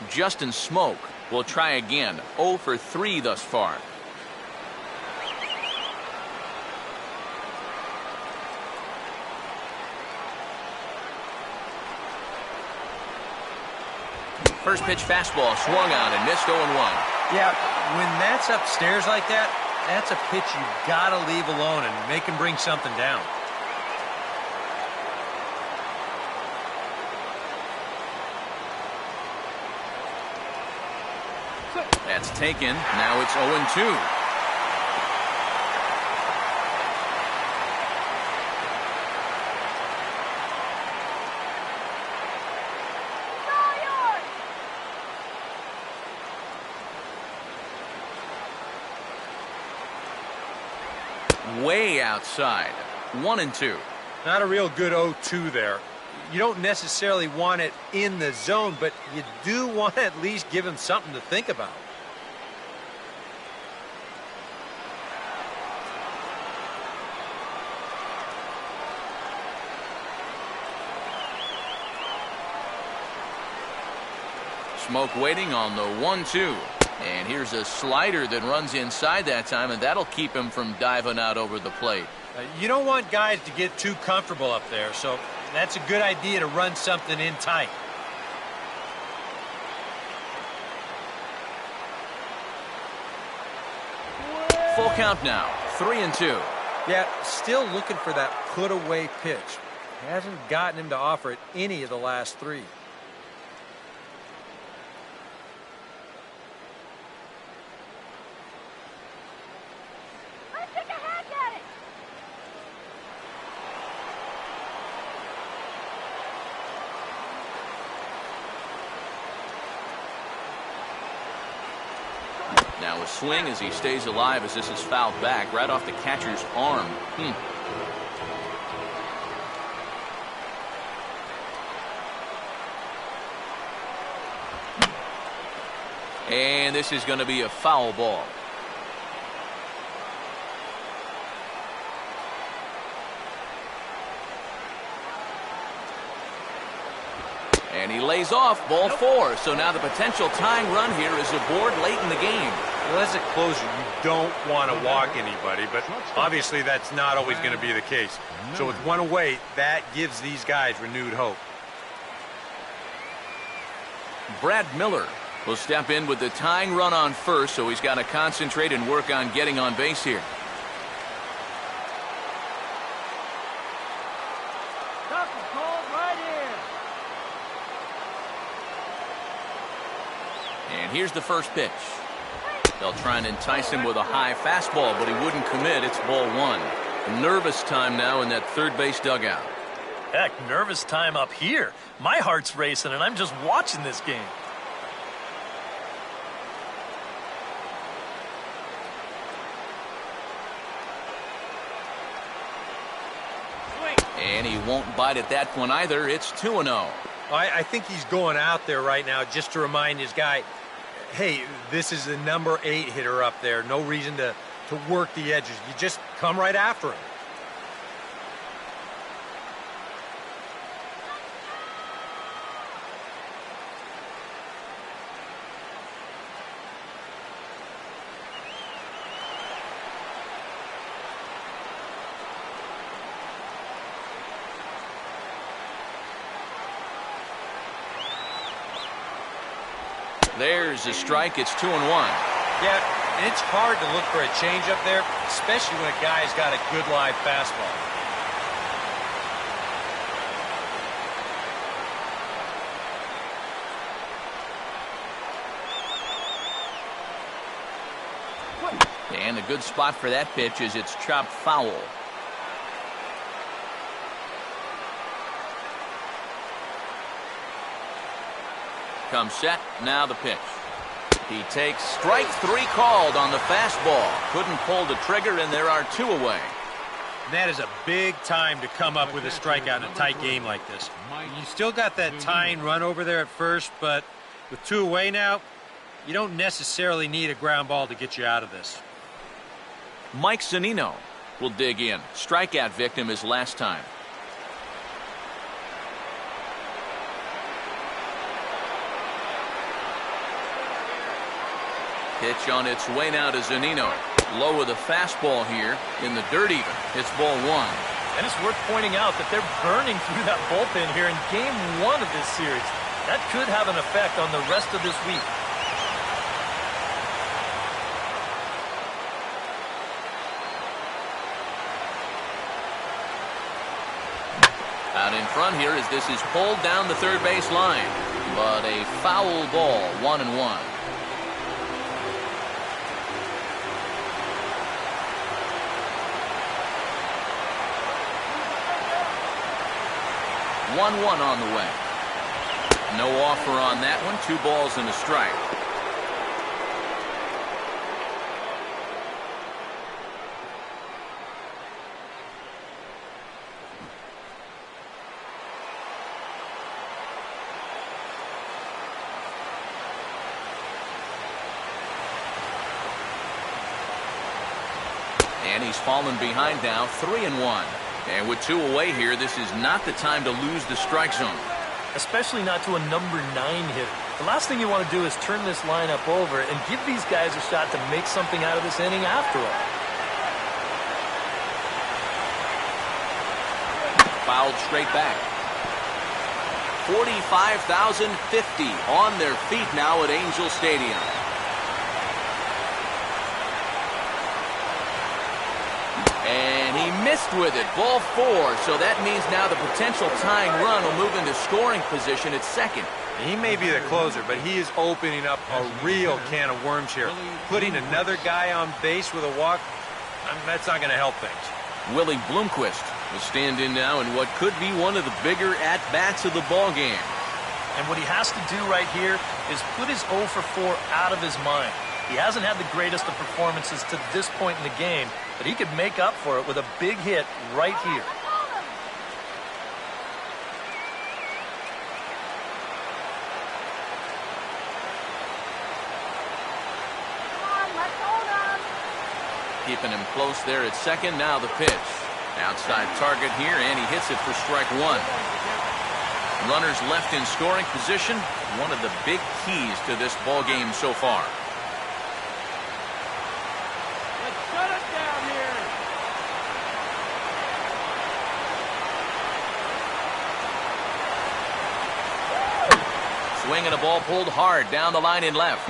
Justin Smoke will try again. 0 for 3 thus far. First pitch fastball swung on and missed 0-1. Yeah, when that's upstairs like that, that's a pitch you've got to leave alone and make him bring something down. That's taken. Now it's 0-2. Way outside. 1-2. Not a real good 0-2 there. You don't necessarily want it in the zone, but you do want to at least give him something to think about. Smoke waiting on the 1-2. And here's a slider that runs inside that time, and that'll keep him from diving out over the plate. You don't want guys to get too comfortable up there, so that's a good idea to run something in tight. Full count now. 3-2. Yeah, still looking for that put-away pitch. Hasn't gotten him to offer it any of the last 3. Now a swing as he stays alive as this is fouled back right off the catcher's arm. And this is going to be a foul ball. And he lays off, ball 4. So now the potential tying run here is aboard late in the game. Well, as a closer, you don't want to walk anybody, but obviously that's not always going to be the case. So with 1 away, that gives these guys renewed hope. Brad Miller will step in with the tying run on first, so he's got to concentrate and work on getting on base here. Tough and cold right here. And here's the first pitch. They'll try and entice him with a high fastball, but he wouldn't commit. It's ball one. Nervous time now in that third base dugout. Heck, nervous time up here. My heart's racing, and I'm just watching this game. And he won't bite at that one either. It's 2-0. I think he's going out there right now just to remind his guy, hey, this is the number 8 hitter up there. No reason to work the edges. You just come right after him. There's a strike. It's 2-1. Yeah, and it's hard to look for a change up there, especially when a guy's got a good live fastball. And a good spot for that pitch is it's chopped foul. Comes set. Now the pitch. He takes strike 3 called on the fastball. Couldn't pull the trigger, and there are 2 away. That is a big time to come up with a strikeout in a tight game like this. You still got that tying run over there at first, but with 2 away now, you don't necessarily need a ground ball to get you out of this. Mike Zunino will dig in. Strikeout victim his last time. Pitch on its way now to Zunino. Low with a fastball here in the dirt even. It's ball 1. And it's worth pointing out that they're burning through that bullpen here in game 1 of this series. That could have an effect on the rest of this week. Out in front here as this is pulled down the third base line. But a foul ball, 1-1. 1-1 on the way. No offer on that one. 2 balls and a strike. And he's fallen behind now, 3-1. And with 2 away here, this is not the time to lose the strike zone. Especially not to a number 9 hitter. The last thing you want to do is turn this lineup over and give these guys a shot to make something out of this inning after all. Fouled straight back. 45,050 on their feet now at Angel Stadium. And he missed with it. Ball 4. So that means now the potential tying run will move into scoring position at second. He may be the closer, but he is opening up a real can of worms here. Putting another guy on base with a walk, that's not going to help things. Willie Bloomquist will stand in now in what could be one of the bigger at-bats of the ball game. And what he has to do right here is put his 0 for 4 out of his mind. He hasn't had the greatest of performances to this point in the game, but he could make up for it with a big hit right here. Keeping him close there at second. Now the pitch. Outside target here, and he hits it for strike 1. Runners left in scoring position. One of the big keys to this ball game so far. Let's shut it down here. Swing and a ball pulled hard down the line in left.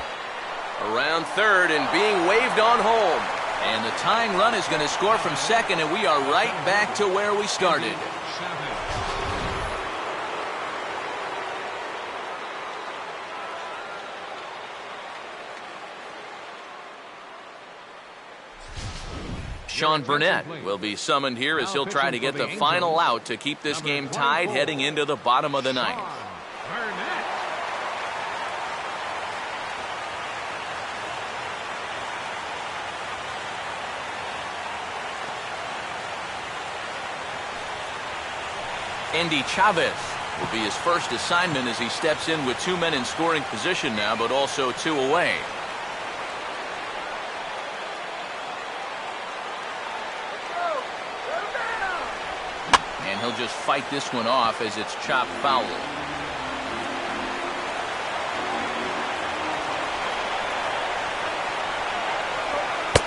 Around third and being waved on home. And the tying run is going to score from second, and we are right back to where we started. Sean Burnett will be summoned here as he'll try to get the final out to keep this game tied heading into the bottom of the ninth. Andy Chavez will be his first assignment as he steps in with 2 men in scoring position now, but also 2 away. And he'll just fight this one off as it's chopped foul.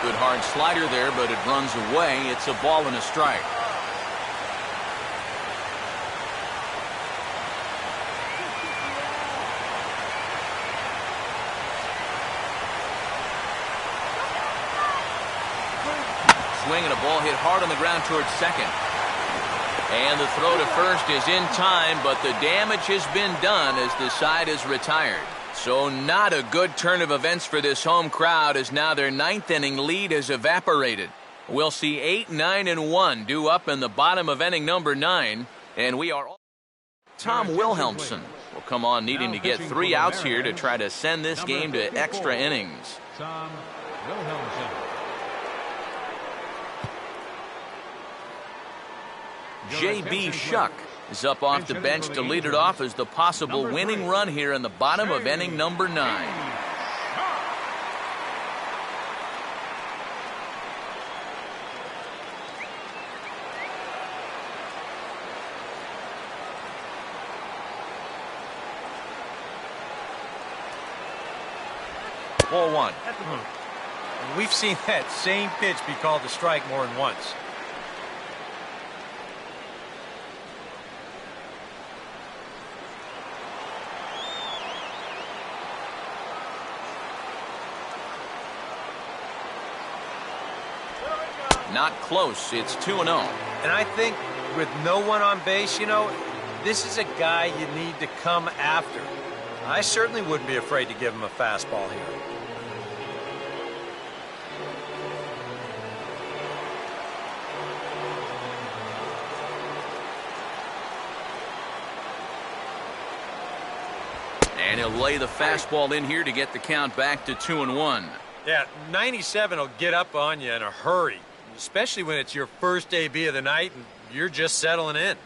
Good hard slider there, but it runs away. It's a ball and a strike. Swing and a ball hit hard on the ground towards second. And the throw to first is in time, but the damage has been done as the side is retired. So not a good turn of events for this home crowd as now their 9th inning lead has evaporated. We'll see 8, 9, and 1 due up in the bottom of inning number 9. And we are... Tom Wilhelmsen will come on needing to get 3 outs here to try to send this game to extra innings. Tom Wilhelmsen. J.B. Shuck is up off the bench to lead it off as the possible winning run here in the bottom of inning number 9. Ball 1. We've seen that same pitch be called a strike more than once. Not close. It's 2-0. And I think with no one on base, this is a guy you need to come after. I certainly wouldn't be afraid to give him a fastball here. And he'll lay the fastball in here to get the count back to 2-1. Yeah, 97 will get up on you in a hurry, especially when it's your first AB of the night and you're just settling in.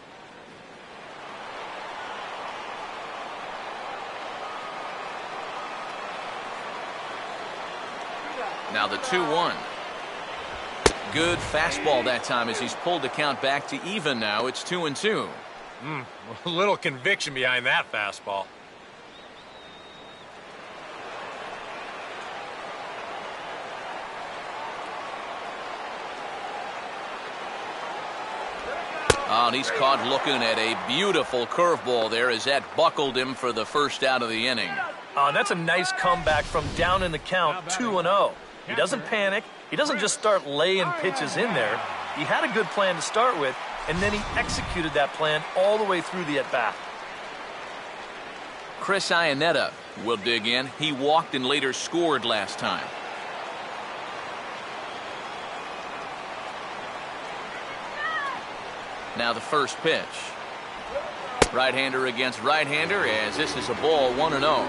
Now the 2-1. Good fastball that time as he's pulled the count back to even now. It's 2-2. A little conviction behind that fastball. Oh, and he's caught looking at a beautiful curveball there as that buckled him for the first out of the inning. Oh, that's a nice comeback from down in the count, 2-0. He doesn't panic. He doesn't just start laying pitches in there. He had a good plan to start with, and then he executed that plan all the way through the at-bat. Chris Iannetta will dig in. He walked and later scored last time. Now the first pitch. Right-hander against right-hander as this is a ball 1-0.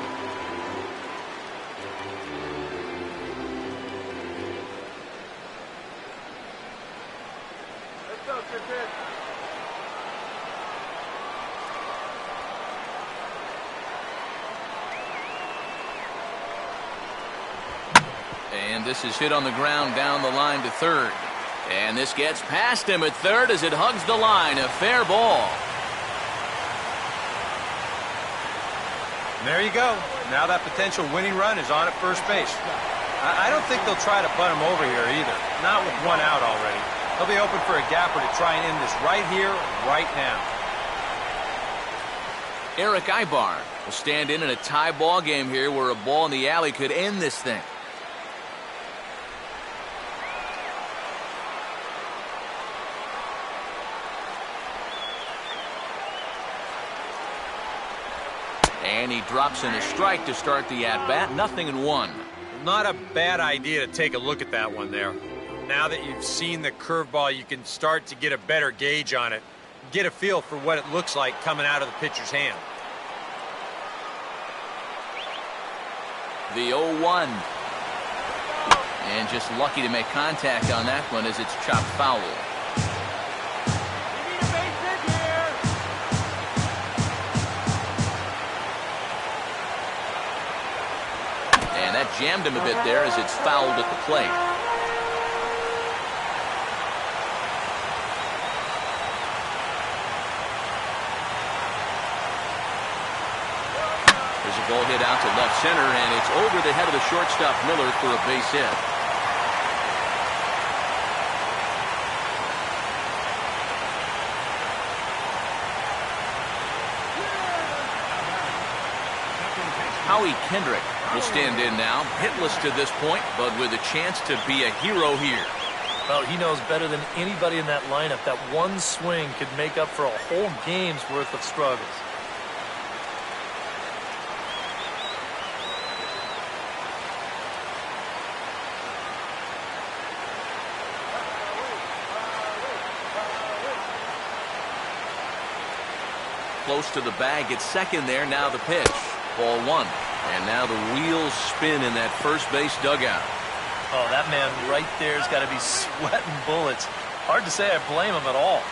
And this is hit on the ground down the line to third. And this gets past him at third as it hugs the line. A fair ball. And there you go. Now that potential winning run is on at first base. I don't think they'll try to bunt him over here either. Not with 1 out already. They'll be open for a gapper to try and end this right here, right now. Eric Ibar will stand in a tie ball game here where a ball in the alley could end this thing. And he drops in a strike to start the at-bat. 0-1. Not a bad idea to take a look at that one there. Now that you've seen the curveball, you can start to get a better gauge on it. Get a feel for what it looks like coming out of the pitcher's hand. The 0-1. And just lucky to make contact on that one as it's chopped foul. We need a base hit here. And that jammed him a bit there as it's fouled at the plate. There's a ball hit out to left center, and it's over the head of the shortstop Miller for a base hit. Howie Kendrick will stand in now, hitless to this point, but with a chance to be a hero here. Well, he knows better than anybody in that lineup that one swing could make up for a whole game's worth of struggles. Close to the bag at second there. Now the pitch. Ball one. And now the wheels spin in that first base dugout. Oh, that man right there's got to be sweating bullets. Hard to say I blame him at all.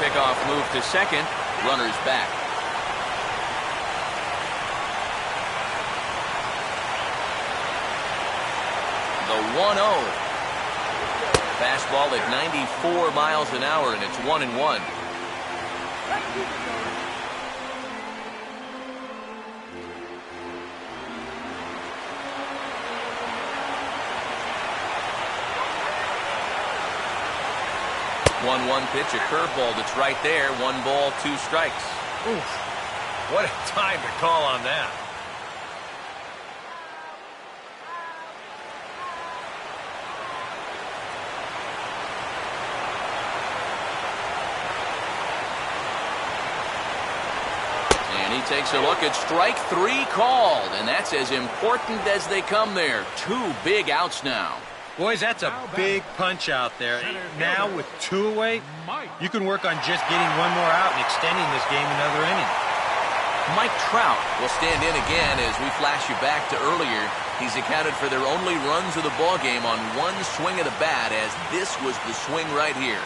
Pickoff move to second. Runners back. The 1-0. Fastball at 94 miles an hour, and it's 1-1. One pitch, a curveball that's right there. 1 ball, 2 strikes. Oof. What a time to call on that. He takes a look at strike 3 called, and that's as important as they come there. 2 big outs now. Boys, that's a big punch out there. Now with 2 away, you can work on just getting 1 more out and extending this game another inning. Mike Trout will stand in again as we flash you back to earlier. He's accounted for their only runs of the ball game on 1 swing of the bat, as this was the swing right here.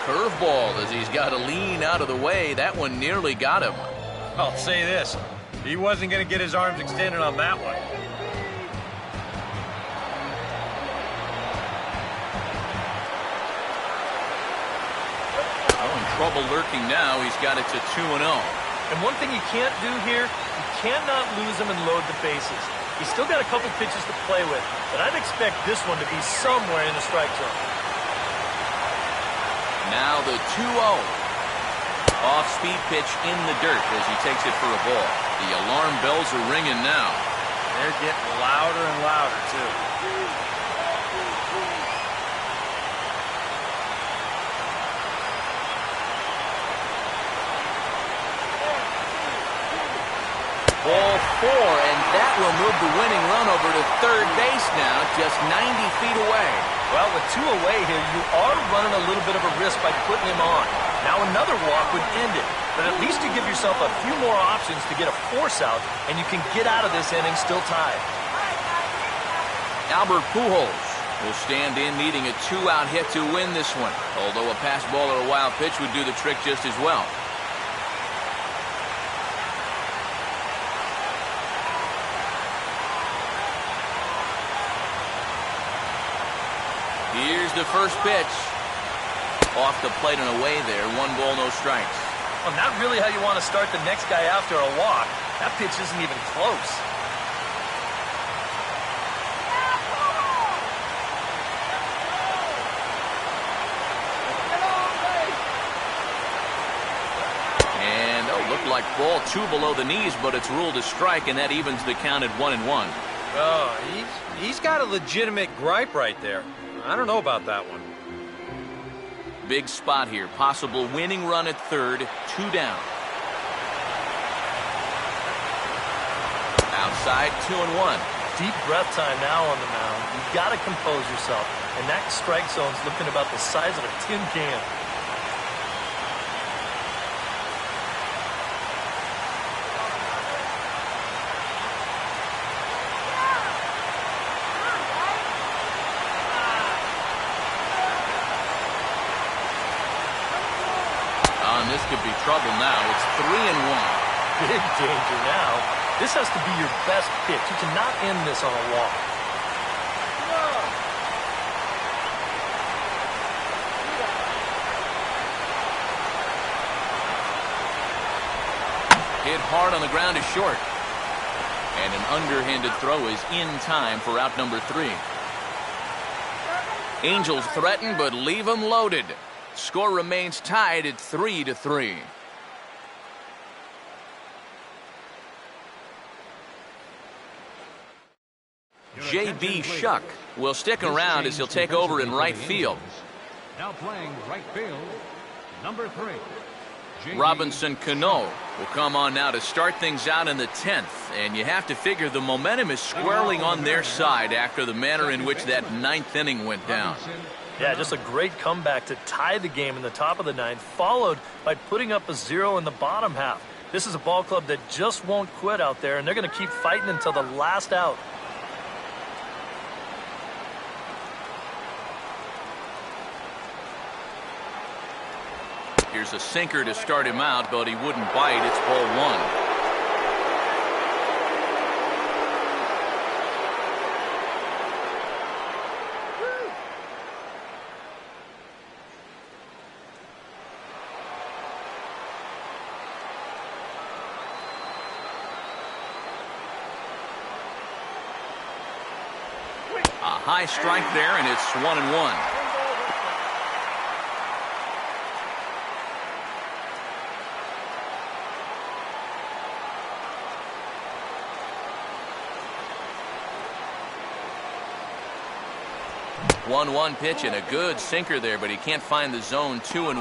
Curveball as he's got to lean out of the way. That one nearly got him. I'll say this. He wasn't going to get his arms extended on that one. Oh, in trouble lurking now. He's got it to 2-0. And one thing you can't do here, you cannot lose him and load the bases. He's still got a couple pitches to play with, but I'd expect this one to be somewhere in the strike zone. Now the 2-0. Off-speed pitch in the dirt as he takes it for a ball. The alarm bells are ringing now. They're getting louder and louder, too. Ball 4, and that will move the winning run over to third base now, just 90 feet away. Well, with 2 away here, you are running a little bit of a risk by putting him on. Now another walk would end it, but at least you give yourself a few more options to get a force out, and you can get out of this inning still tied. Albert Pujols will stand in needing a 2-out hit to win this one, although a pass ball or a wild pitch would do the trick just as well. Here's the first pitch. Off the plate and away there. 1 ball, no strikes. Well, not really how you want to start the next guy after a walk. That pitch isn't even close. like ball 2 below the knees, but it's ruled a strike, and that evens the count at 1-1. Oh, he's got a legitimate gripe right there. I don't know about that one. Big spot here. Possible winning run at third. 2 down. Outside, 2-1. Deep breath time now on the mound. You've got to compose yourself. And that strike zone's looking about the size of a tin can. This could be trouble now. It's 3-1. Big danger now. This has to be your best pitch. You cannot end this on a walk. Hit hard on the ground is short. And an underhanded throw is in time for out number 3. Angels threaten, but leave them loaded. Score remains tied at 3-3. J.B. Shuck will stick around as he'll take over in right field. Now playing right field, number 3. Robinson Cano will come on now to start things out in the 10th. And you have to figure the momentum is squarely on their side after the manner in which that 9th inning went down. Yeah, just a great comeback to tie the game in the top of the 9th, followed by putting up a 0 in the bottom half. This is a ball club that just won't quit out there, and they're going to keep fighting until the last out. Here's a sinker to start him out, but he wouldn't bite. It's ball 1. A high strike there, and it's 1-1. One pitch and a good sinker there, but he can't find the zone. 2-1.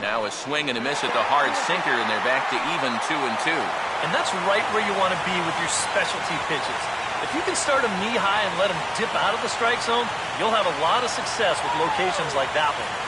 Now a swing and a miss at the hard sinker, and they're back to even 2-2. And that's right where you want to be with your specialty pitches. If you can start them knee-high and let them dip out of the strike zone, you'll have a lot of success with locations like that one.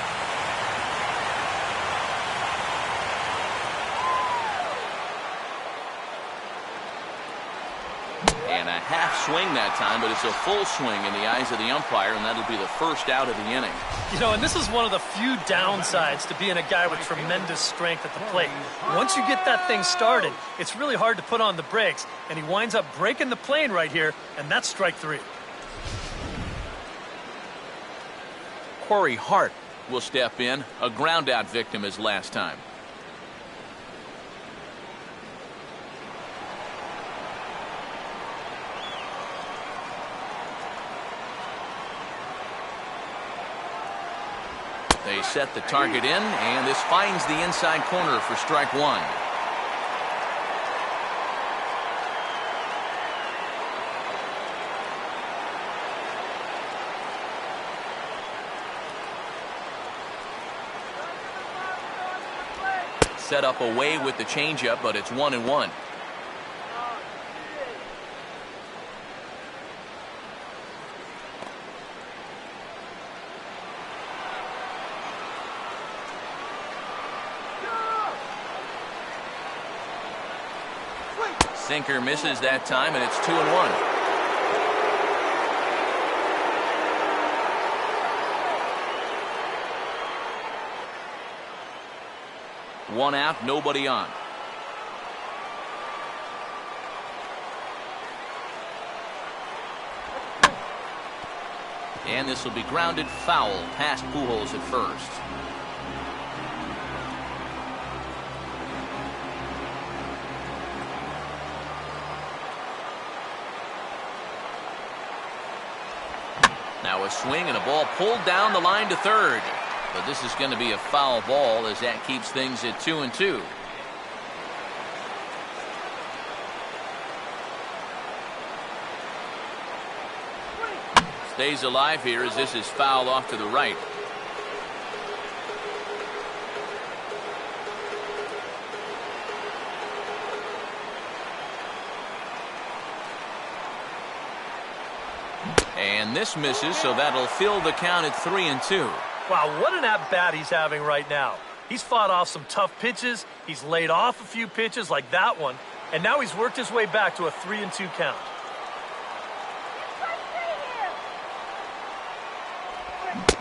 And a half swing that time, but it's a full swing in the eyes of the umpire, and that'll be the first out of the inning. You know, and this is one of the few downsides to being a guy with tremendous strength at the plate. Once you get that thing started, it's really hard to put on the brakes, and he winds up breaking the plane right here, and that's strike 3. Corey Hart will step in, a ground-out victim as last time. They set the target in, and this finds the inside corner for strike 1. Set up away with the changeup, but it's 1-1. Sinker misses that time, and it's 2-1. One out, nobody on. And this will be grounded foul past Pujols at first. Now a swing and a ball pulled down the line to third. But this is going to be a foul ball as that keeps things at 2-2. Stays alive here as this is fouled off to the right. And this misses, so that'll fill the count at 3-2. Wow, what an at-bat he's having right now. He's fought off some tough pitches. He's laid off a few pitches like that one. And now he's worked his way back to a 3-2 count.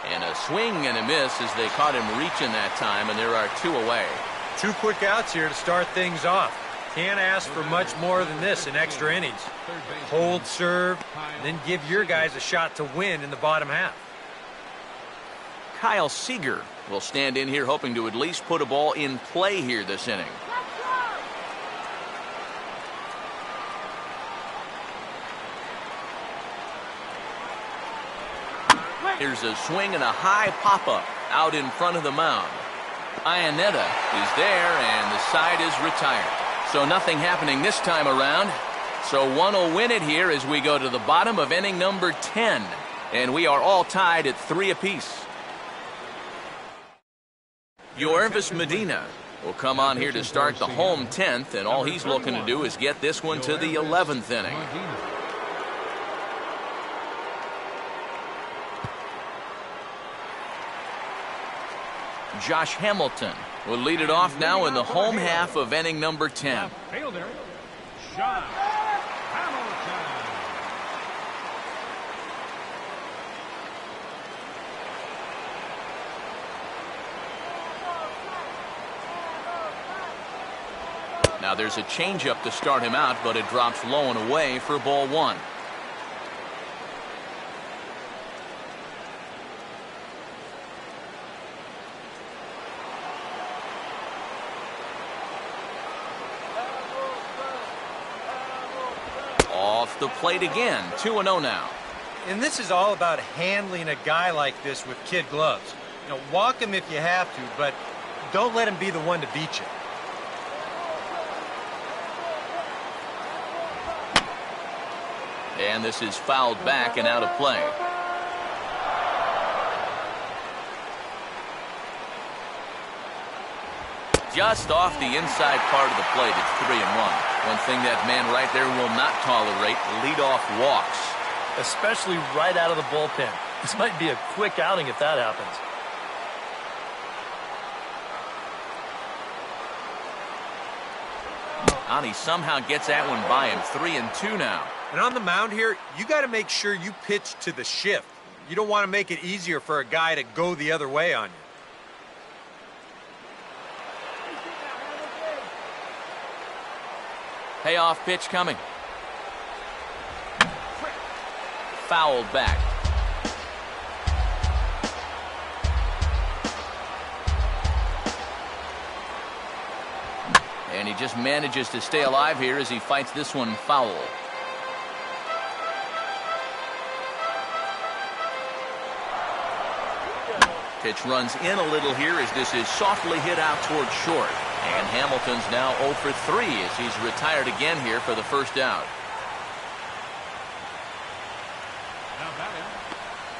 And a swing and a miss as they caught him reaching that time, and there are 2 away. 2 quick outs here to start things off. Can't ask for much more than this in extra innings. Hold serve, then give your guys a shot to win in the bottom half. Kyle Seager will stand in here hoping to at least put a ball in play here this inning. Here's a swing and a high pop-up out in front of the mound. Iannetta is there, and the side is retired. So nothing happening this time around. So one will win it here as we go to the bottom of inning number 10. And we are all tied at 3 apiece. Yorvis Medina will come on here to start the home 10th, and all he's looking to do is get this one to the 11th inning. Josh Hamilton will lead it off now in the home half of inning number 10. Fielder, Josh Hamilton. Now there's a changeup to start him out, but it drops low and away for ball 1. Off the plate again, 2-0 now. And this is all about handling a guy like this with kid gloves. You know, walk him if you have to, but don't let him be the one to beat you. And this is fouled back and out of play. Just off the inside part of the plate, it's 3-1. One thing that man right there will not tolerate, leadoff walks. Especially right out of the bullpen. This might be a quick outing if that happens. Ani somehow gets that one by him. 3-2 now. And on the mound here, you got to make sure you pitch to the shift. You don't want to make it easier for a guy to go the other way on you. Payoff pitch coming. Fouled back. And he just manages to stay alive here as he fights this one foul. Pitch runs in a little here as this is softly hit out towards short. And Hamilton's now 0 for 3 as he's retired again here for the first out. Now batting,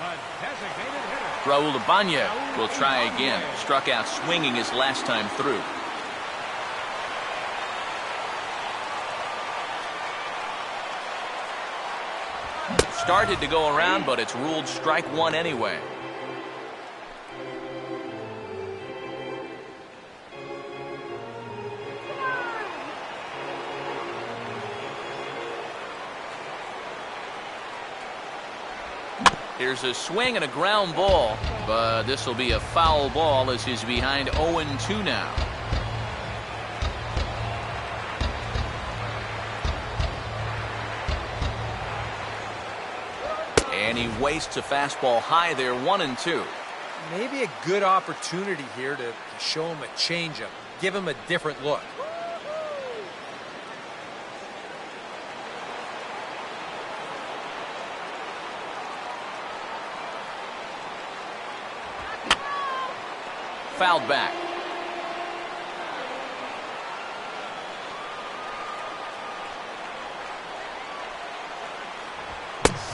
the designated hitter. Raul Ibanez will try again. Struck out swinging his last time through. Started to go around, but it's ruled strike 1 anyway. Here's a swing and a ground ball, but this will be a foul ball as he's behind 0-2 now. And he wastes a fastball high there, 1-2. Maybe a good opportunity here to show him a changeup, give him a different look. fouled back.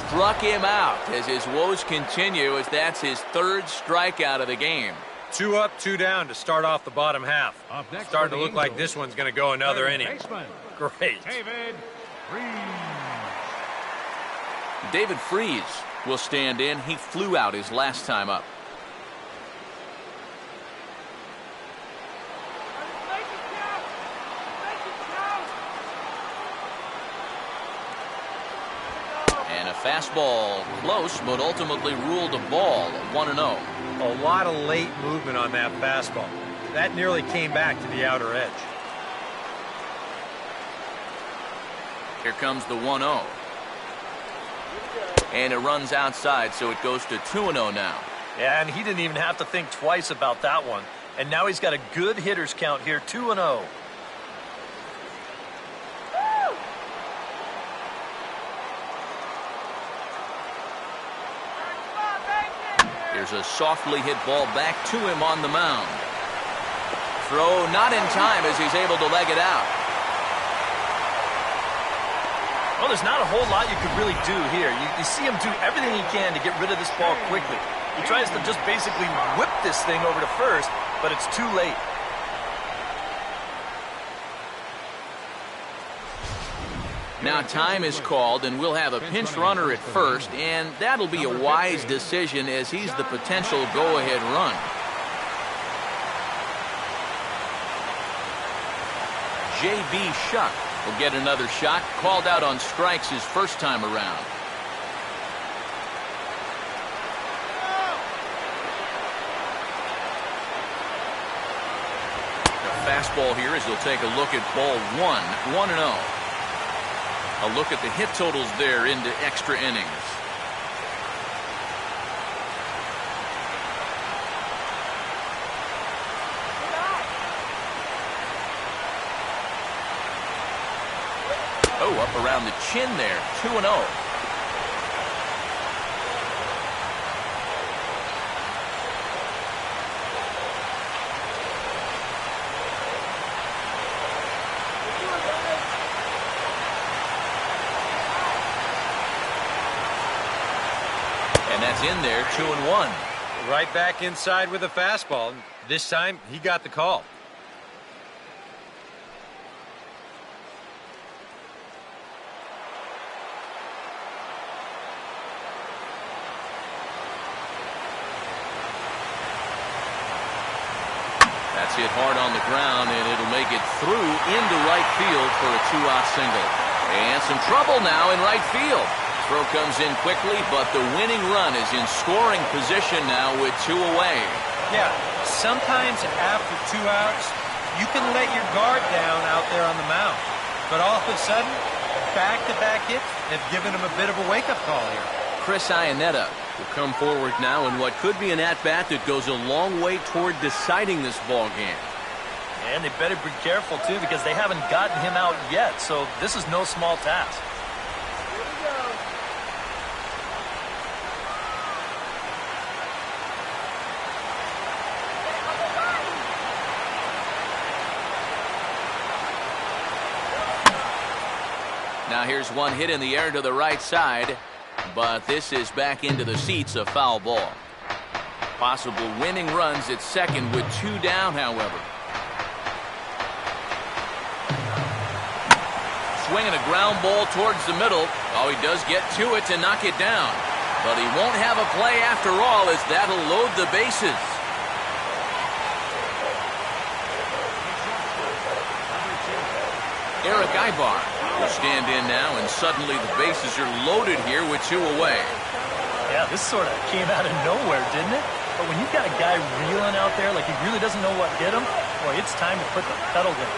Struck him out as his woes continue, as that's his third strikeout of the game. 2 up, 2 down to start off the bottom half. Starting to look like this one's going to go another inning. Great. David Freese will stand in. He flew out his last time up. And a fastball close, but ultimately ruled a ball, 1-0. A lot of late movement on that fastball. That nearly came back to the outer edge. Here comes the 1-0. And it runs outside, so it goes to 2-0 now. Yeah, and he didn't even have to think twice about that one. And now he's got a good hitters count here, 2-0. Here's a softly hit ball back to him on the mound. Throw not in time as he's able to leg it out. Well, there's not a whole lot you could really do here. You see him do everything he can to get rid of this ball quickly. He tries to just basically whip this thing over to first, but it's too late. Now time is called, and we'll have a pinch runner at first, and that'll be a wise decision as he's the potential go-ahead run. J.B. Shuck will get another shot, called out on strikes his first time around. The fastball here as he'll take a look at ball 1-0. A look at the hit totals there into extra innings. Oh, up around the chin there, 2-0. And that's in there, 2-1. Right back inside with a fastball. This time, he got the call. That's hit hard on the ground, and it'll make it through into right field for a 2-out single. And some trouble now in right field. Throw comes in quickly, but the winning run is in scoring position now with 2 away. Yeah, sometimes after 2 outs, you can let your guard down out there on the mound. But all of a sudden, back-to-back hits have given him a bit of a wake-up call here. Chris Iannetta will come forward now in what could be an at-bat that goes a long way toward deciding this ball game. And they better be careful, too, because they haven't gotten him out yet, so this is no small task. Now here's one hit in the air to the right side, but this is back into the seats, a foul ball. Possible winning runs at second with 2 down, however. Swinging a ground ball towards the middle. Oh, he does get to it to knock it down, but he won't have a play after all, as that'll load the bases. Eric Ibar will stand in now, and suddenly the bases are loaded here with 2 away. Yeah, this sort of came out of nowhere, didn't it? But when you've got a guy reeling out there like he really doesn't know what hit him, boy, it's time to put the pedal down.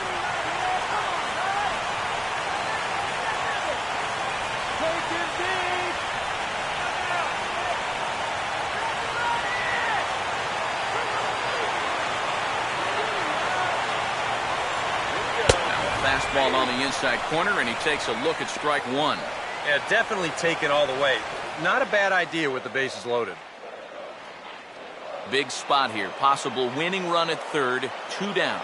Fastball on the inside corner, and he takes a look at strike 1. Yeah, definitely take it all the way. Not a bad idea with the bases loaded. Big spot here. Possible winning run at third. 2 down.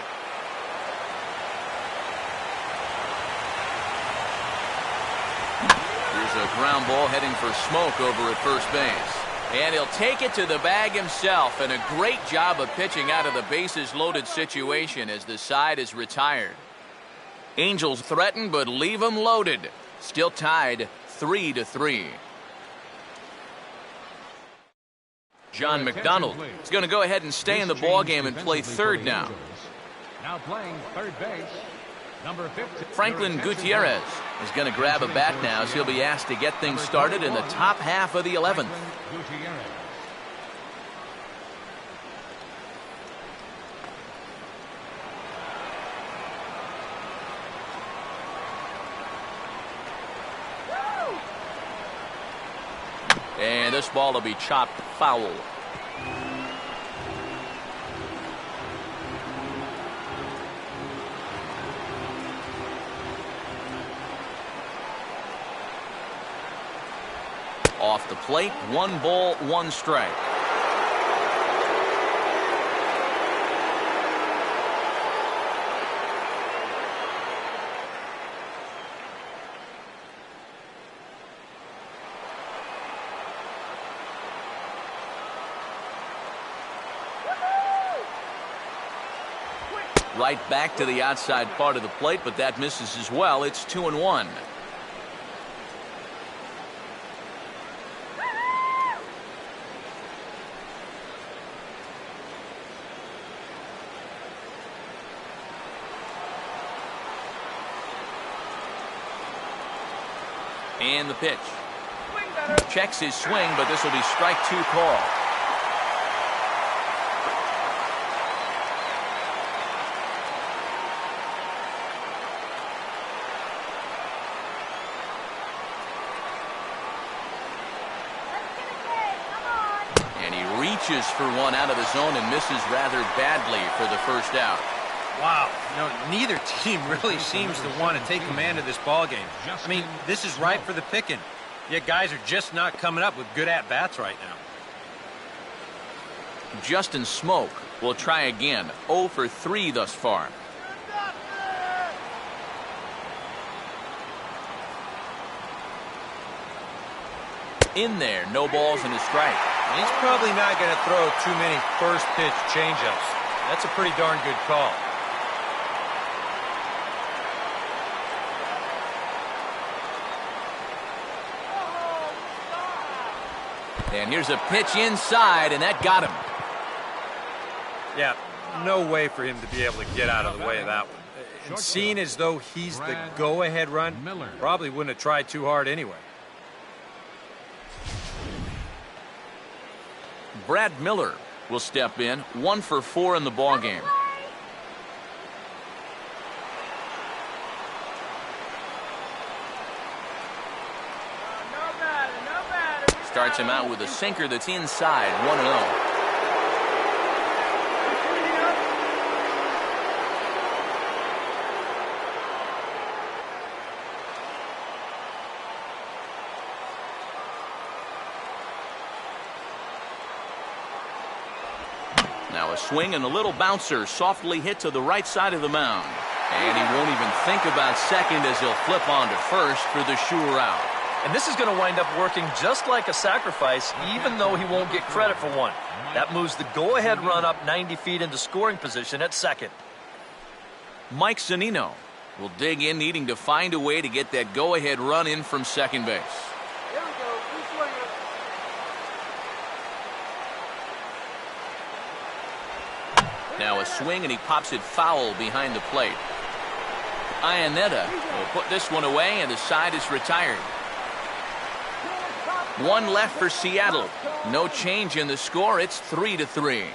Here's a ground ball heading for Smoke over at first base. And he'll take it to the bag himself. And a great job of pitching out of the bases loaded situation as the side is retired. Angels threaten, but leave them loaded. Still tied 3-3. John McDonald is going to go ahead and stay in the ballgame and play third now. Now playing third base, number 50. Franklin Gutierrez is going to grab a bat now as he'll be asked to get things started in the top half of the 11th. Gutierrez. And this ball will be chopped foul. Off the plate, 1 ball, 1 strike. Right back to the outside part of the plate, but that misses as well. It's 2-1. And the pitch. Checks his swing, but this will be strike 2 call. And he reaches for one out of the zone and misses rather badly for the first out. Wow, neither team really seems to want to take command of this ball game. I mean, this is ripe for the picking. Yet guys are just not coming up with good at-bats right now. Justin Smoke will try again. 0 for 3 thus far. In there, no balls and a strike. He's probably not going to throw too many first pitch changeups. That's a pretty darn good call. And here's a pitch inside, and that got him. Yeah, no way for him to be able to get out of the way of that one. And seeing as though he's the go-ahead run, probably wouldn't have tried too hard anyway. Brad Miller will step in. 1 for 4 in the ballgame. Starts him out with a sinker that's inside. 1-0. Now a swing and a little bouncer softly hit to the right side of the mound. And he won't even think about second as he'll flip on to first for the sure out. And this is going to wind up working just like a sacrifice, even though he won't get credit for one. That moves the go-ahead run up 90 feet into scoring position at second. Mike Zunino will dig in, needing to find a way to get that go-ahead run in from second base. Here we go. Keep swinging. Now a swing, and he pops it foul behind the plate. Iannetta will put this one away, and the side is retired. 1 left for Seattle. No change in the score. It's 3-3.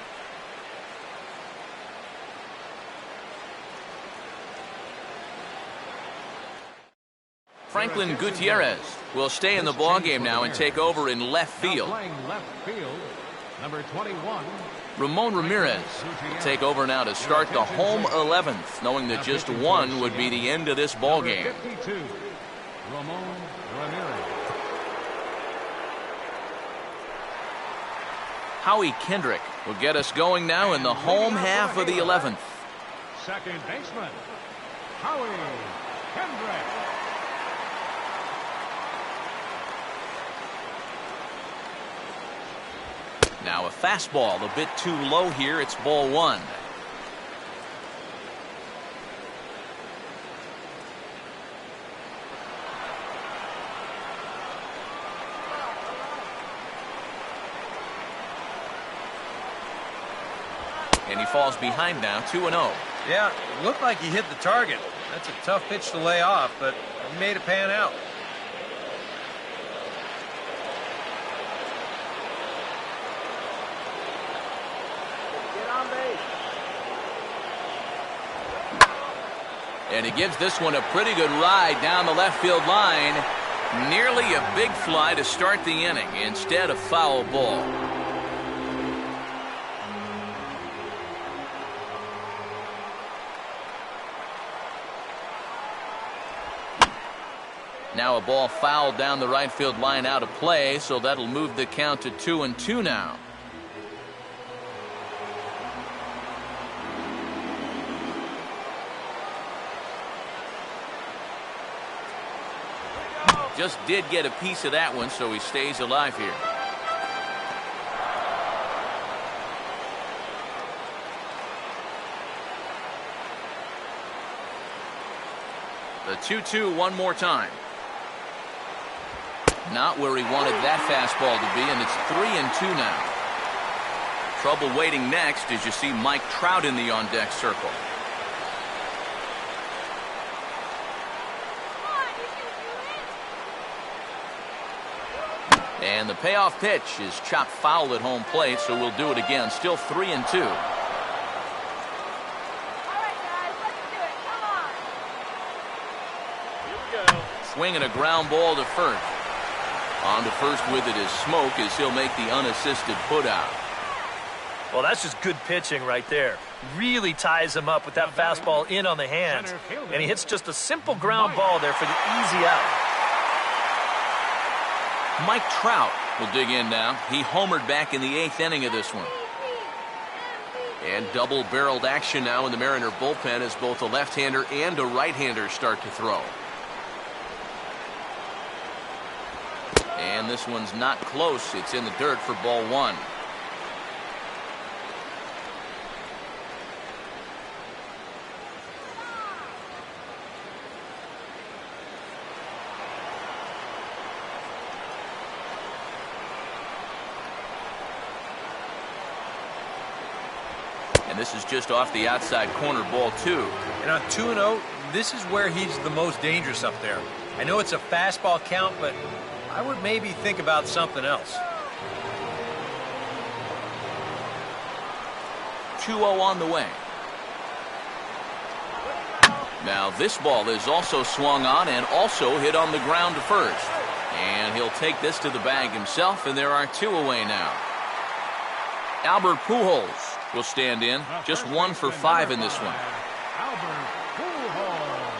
Franklin Gutierrez will stay in the ballgame now and take over in left field. Playing left field, number 21. Ramon Ramirez will take over now to start the home 11th, knowing that just 1 would be the end of this ballgame. 52, Ramon Ramirez. Howie Kendrick will get us going now in the home half of the 11th. Second baseman, Howie Kendrick. Now a fastball a bit too low here. It's ball one. And he falls behind now, 2-0. Yeah, it looked like he hit the target. That's a tough pitch to lay off, but he made it pan out. And he gives this one a pretty good ride down the left field line. Nearly a big fly to start the inning. Instead, a foul ball. Now a ball fouled down the right field line out of play, so that'll move the count to 2-2 now. Just did get a piece of that one, so he stays alive here. The 2-2 one more time. Not where he wanted that fastball to be, and it's 3-2 now. Trouble waiting next as you see Mike Trout in the on-deck circle. And the payoff pitch is chopped foul at home plate, so we'll do it again. Still 3-2. All right, guys, let's do it. Come on. Swinging a ground ball to first. On to first with it is Smoke as he'll make the unassisted putout. Well, that's just good pitching right there. Really ties him up with that fastball in on the hands. And he hits just a simple ground ball there for the easy out. Mike Trout will dig in now. He homered back in the 8th inning of this one. And double-barreled action now in the Mariner bullpen as both a left-hander and a right-hander start to throw. And this one's not close. It's in the dirt for ball one. And this is just off the outside corner, ball two. And on 2-0, this is where he's the most dangerous up there. I know it's a fastball count, but I would maybe think about something else. 2-0 on the way. Now this ball is also swung on and also hit on the ground to first. And he'll take this to the bag himself, and there are 2 away now. Albert Pujols will stand in. Just 1 for 5 in this one. Albert Pujols.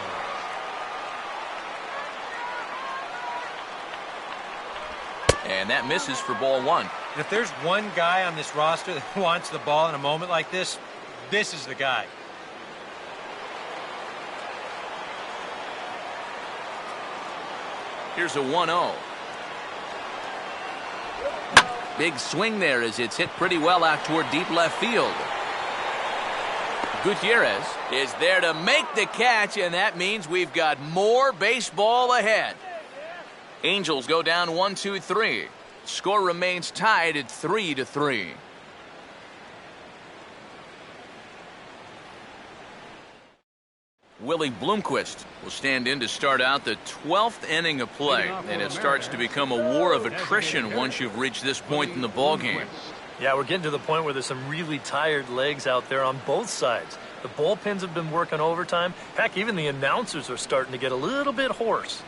And that misses for ball one. And if there's one guy on this roster that wants the ball in a moment like this, this is the guy. Here's a 1-0. Big swing there as it's hit pretty well out toward deep left field. Gutierrez is there to make the catch, and that means we've got more baseball ahead. Angels go down 1-2-3. Score remains tied at 3-3. Willie Bloomquist will stand in to start out the 12th inning of play, and it starts to become a war of attrition once you've reached this point in the ballgame. Yeah, we're getting to the point where there's some really tired legs out there on both sides. The bullpens have been working overtime. Heck, even the announcers are starting to get a little bit hoarse.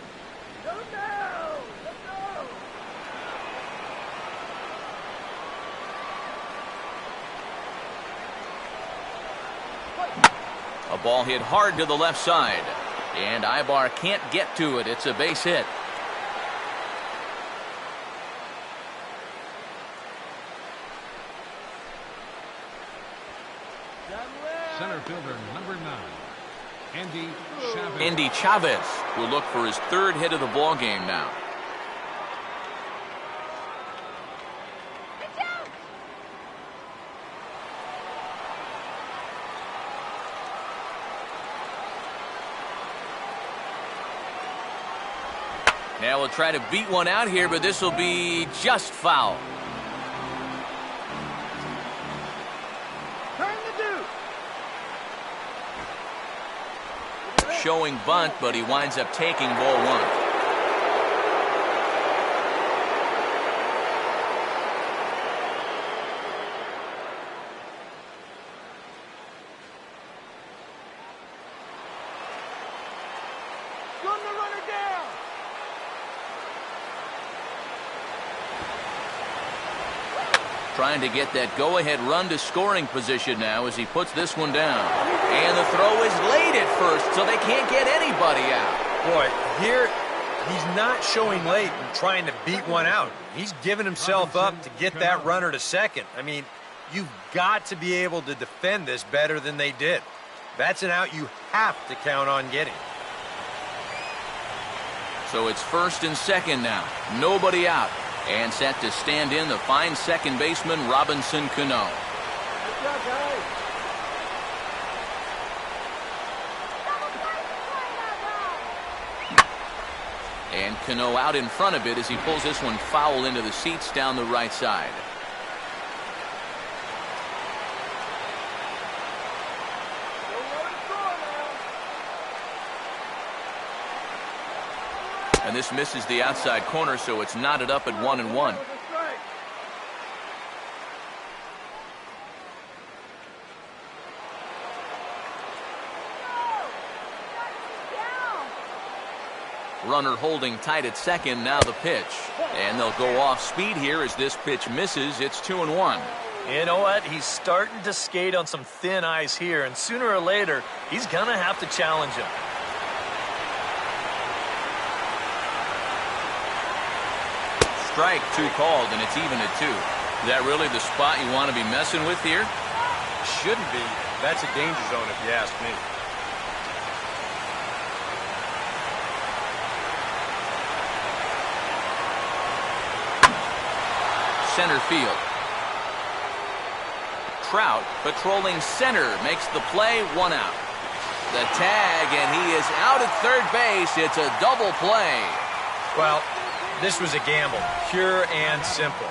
A ball hit hard to the left side, and Ibar can't get to it. It's a base hit. Center fielder number 9, Andy Chavez. Andy Chavez will look for his 3rd hit of the ball game now. Now we'll try to beat one out here, but this will be just foul. Showing bunt, but he winds up taking ball 1. Trying to get that go-ahead run to scoring position now as he puts this one down. And the throw is late at first, so they can't get anybody out. Boy, here he's not showing late and trying to beat one out. He's giving himself up to get that runner to second. I mean, you've got to be able to defend this better than they did. That's an out you have to count on getting. So it's 1st and 2nd now. Nobody out. And set to stand in the fine second baseman, Robinson Cano. Good job, guys. And Cano out in front of it as he pulls this one foul into the seats down the right side. And this misses the outside corner, so it's knotted up at 1-1. Runner holding tight at second, now the pitch. And they'll go off speed here as this pitch misses. It's 2-1. You know what? He's starting to skate on some thin ice here, and sooner or later, he's going to have to challenge him. Strike 2 called, and it's even at 2. Is that really the spot you want to be messing with here? Shouldn't be. That's a danger zone if you ask me. Center field. Trout patrolling center makes the play, 1 out. The tag, and he is out at third base. It's a double play. Well, this was a gamble, pure and simple.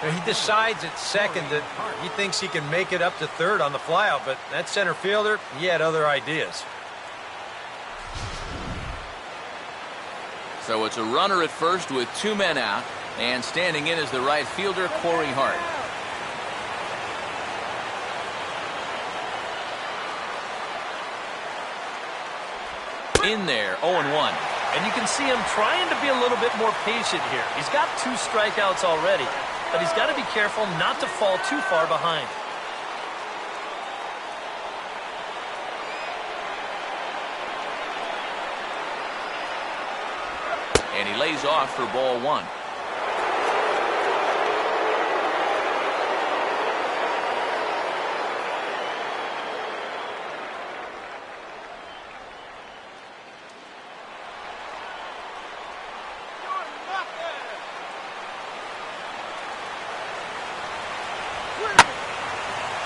Now, he decides at second that he thinks he can make it up to third on the flyout, but that center fielder, he had other ideas. So it's a runner at first with 2 men out, and standing in is the right fielder, Corey Hart. In there, 0-1. And you can see him trying to be a little bit more patient here. He's got 2 strikeouts already, but he's got to be careful not to fall too far behind. And he lays off for ball 1.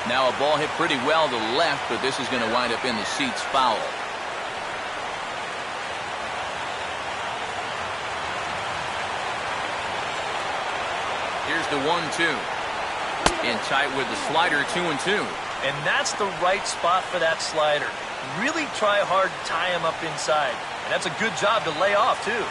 Now a ball hit pretty well to the left, but this is going to wind up in the seats foul. Here's the 1-2. In tight with the slider, 2-2. And that's the right spot for that slider. Really try hard to tie him up inside. And that's a good job to lay off, too.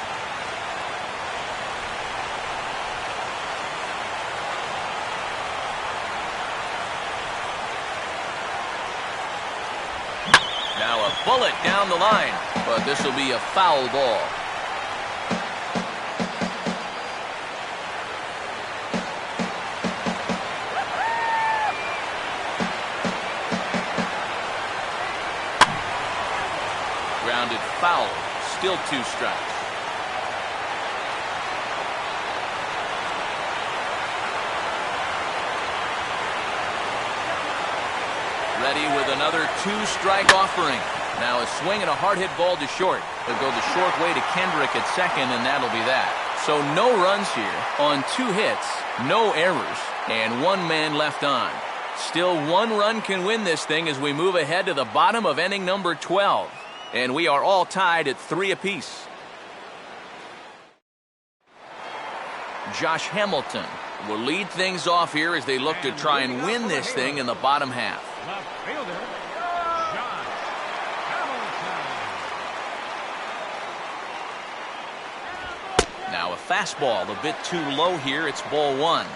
Now a bullet down the line, but this will be a foul ball. Grounded foul, still 2 strikes. Ready with another two-strike offering. Now a swing and a hard hit ball to short. They'll go the short way to Kendrick at second, and that'll be that. So no runs here on 2 hits, no errors, and 1 man left on. Still 1 run can win this thing as we move ahead to the bottom of inning number 12. And we are all tied at 3 apiece. Josh Hamilton will lead things off here as they look to try and win this thing in the bottom half. Left fielder, Josh Hamilton. Now a fastball a bit too low here. It's ball 1.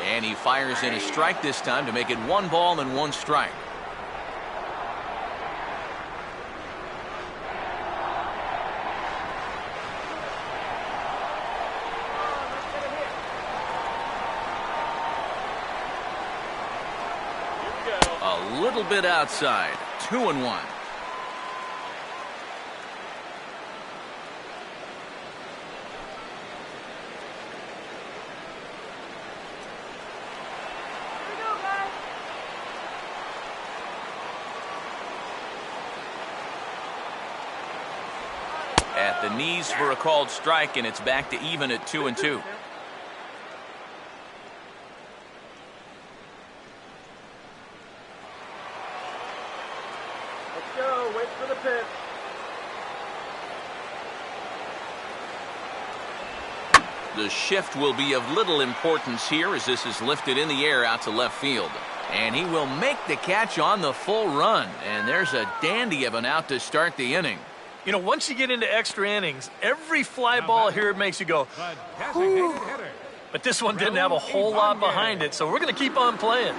And he fires in a strike this time to make it 1 ball and 1 strike. A little bit outside. 2-1. At the knees for a called strike, and it's back to even at 2-2. Let's go. Wait for the pitch. The shift will be of little importance here as this is lifted in the air out to left field. And he will make the catch on the full run. And there's a dandy of an out to start the inning. You know, once you get into extra innings, every fly ball here makes you go, Designated hitter. but this one didn't have a whole lot behind it, so we're going to keep on playing.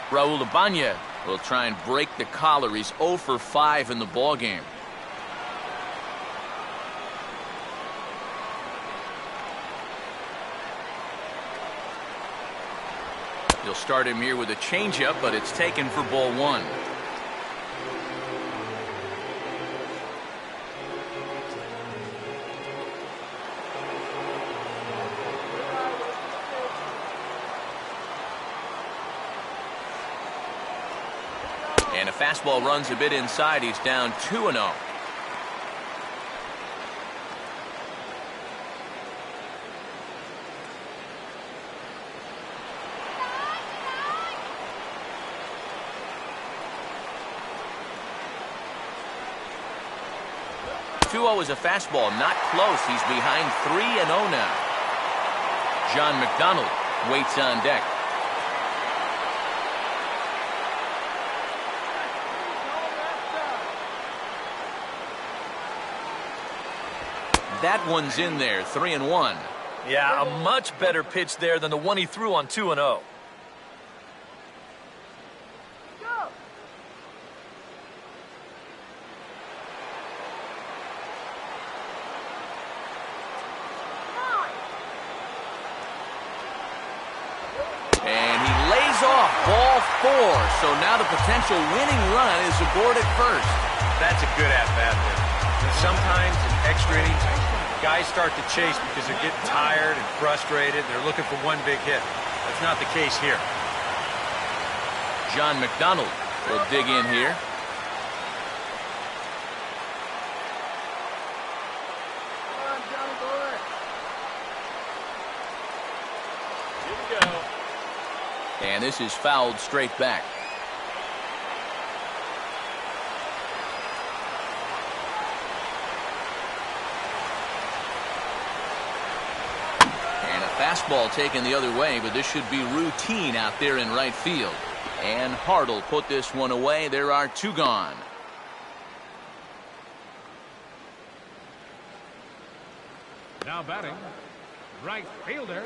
Raul Ibanez will try and break the collar. He's 0 for 5 in the ballgame. He'll start him here with a changeup, but it's taken for ball 1. And a fastball runs a bit inside. He's down 2-0. Is a fastball, not close. He's behind 3-0 now. John McDonald waits on deck. That one's in there, 3-1. Yeah, a much better pitch there than the one he threw on 2-0. Ball 4, so now the potential winning run is aboard at first. That's a good at-bat there. And sometimes in extra innings, guys start to chase because they're getting tired and frustrated. They're looking for one big hit. That's not the case here. John McDonald will dig in here. And this is fouled straight back. And a fastball taken the other way, but this should be routine out there in right field. And Hart will put this one away. There are 2 gone. Now batting, right fielder,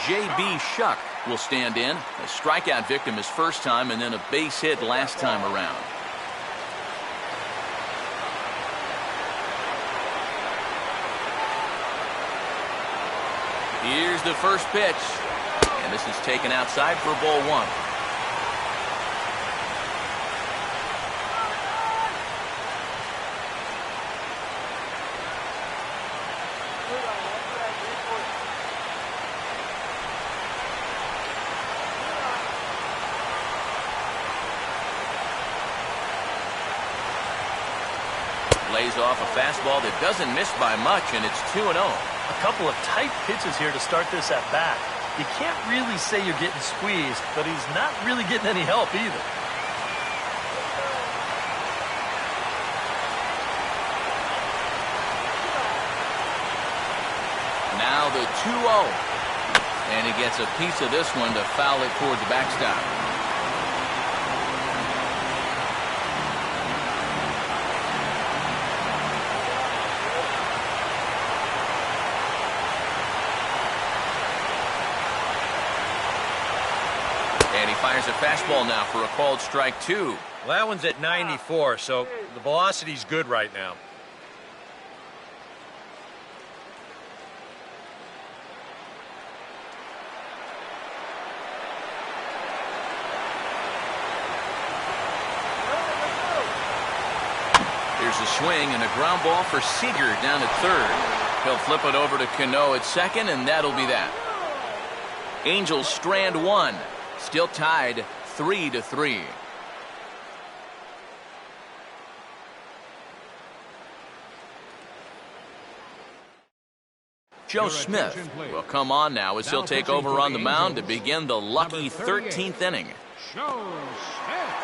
J.B. Shuck will stand in. A strikeout victim his first time and then a base hit last time around. Here's the first pitch. And this is taken outside for ball 1. lays off a fastball that doesn't miss by much, and it's 2-0. A couple of tight pitches here to start this at bat. You can't really say you're getting squeezed, but he's not really getting any help either. Now the 2-0. And he gets a piece of this one to foul it towards the backstop. And he fires a fastball now for a called strike 2. Well, that one's at 94, so the velocity's good right now. Here's a swing and a ground ball for Seager down at third. He'll flip it over to Cano at second, and that'll be that. Angels strand one. Still tied 3-3. Joe Smith will come on now as he'll take over on the mound to begin the lucky 13th inning. Joe Smith.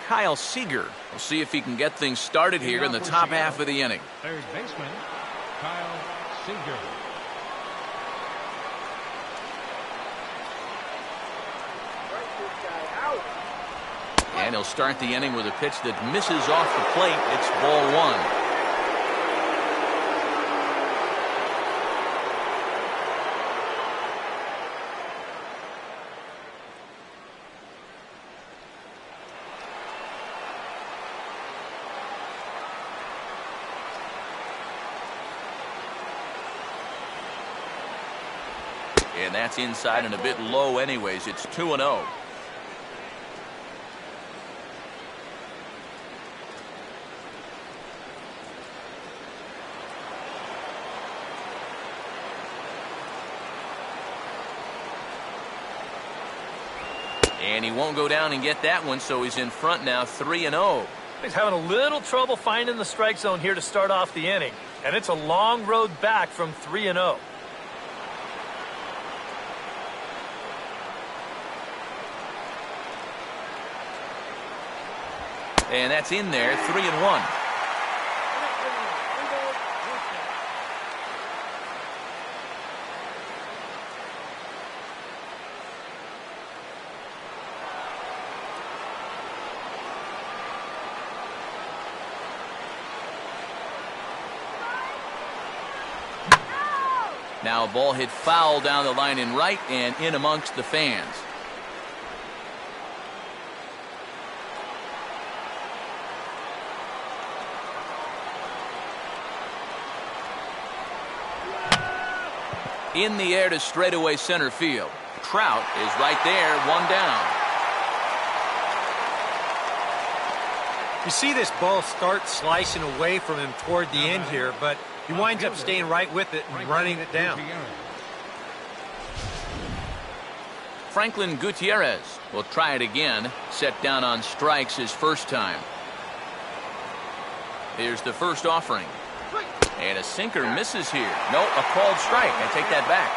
Kyle Seager will see if he can get things started here in the top half of the inning. Third baseman, Kyle Seager. And he'll start the inning with a pitch that misses off the plate. It's ball one. And that's inside and a bit low anyways. It's 2-0. And he won't go down and get that one, so he's in front now 3-0. He's having a little trouble finding the strike zone here to start off the inning. And it's a long road back from 3-0. And that's in there, 3-1. Now a ball hit foul down the line in right and in amongst the fans. In the air to straightaway center field. Trout is right there, one down. You see this ball start slicing away from him toward the end here, but he winds up staying right with it and running it down. Franklin Gutierrez will try it again. Set down on strikes his first time. Here's the first offering. And a sinker misses here. No, a called strike. I take that back.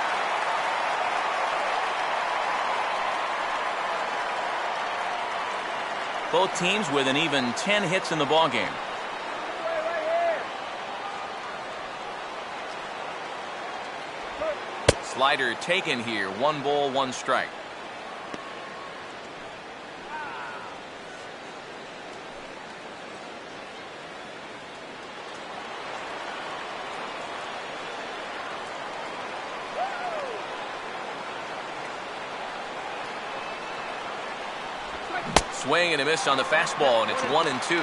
Both teams with an even 10 hits in the ballgame. Slider taken here. 1 ball, 1 strike. Swing and a miss on the fastball, and it's 1-2.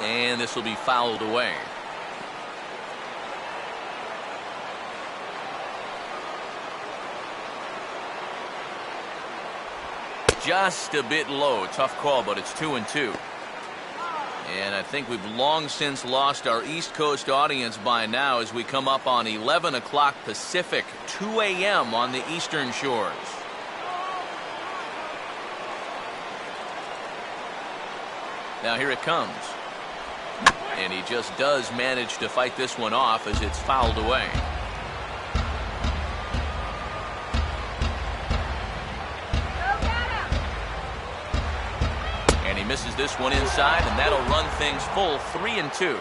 And this will be fouled away. just a bit low. Tough call, but it's 2-2. And I think we've long since lost our East Coast audience by now as we come up on 11 o'clock Pacific, 2 a.m. on the Eastern Shores. Now here it comes. And he just does manage to fight this one off as it's fouled away. And he misses this one inside, and that'll run things full 3-2.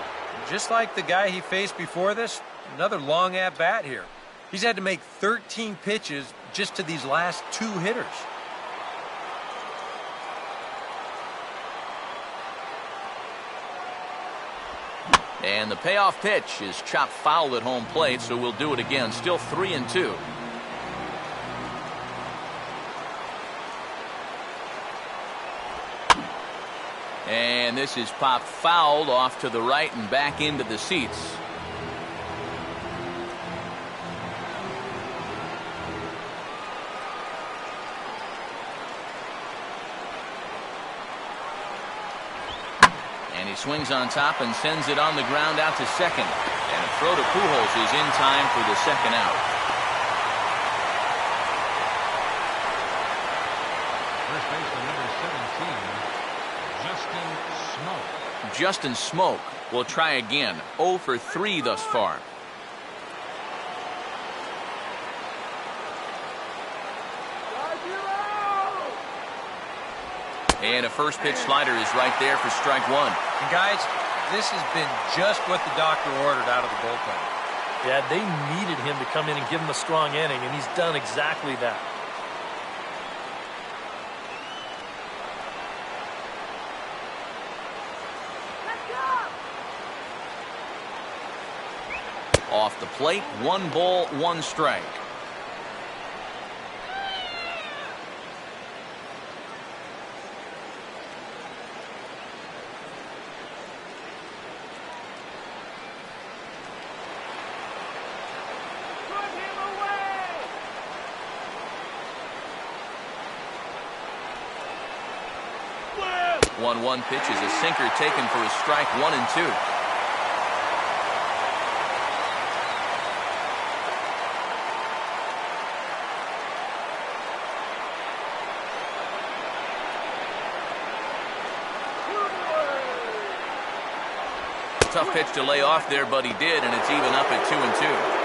Just like the guy he faced before this, another long at-bat here. He's had to make 13 pitches just to these last 2 hitters. And the payoff pitch is chopped foul at home plate, so we'll do it again. Still 3-2. And this is popped fouled off to the right and back into the seats. And he swings on top and sends it on the ground out to second. And a throw to Pujols is in time for the second out. First baseman number 17, Justin Smoke will try again. 0 for 3 thus far. And a first pitch slider is right there for strike one. And guys, this has been just what the doctor ordered out of the bullpen. Yeah, they needed him to come in and give him a strong inning, and he's done exactly that. Off the plate, 1 ball, 1 strike. Put him away! 1-1 pitch is a sinker taken for a strike. 1-2. Tough pitch to lay off there, but he did, and it's even up at 2-2.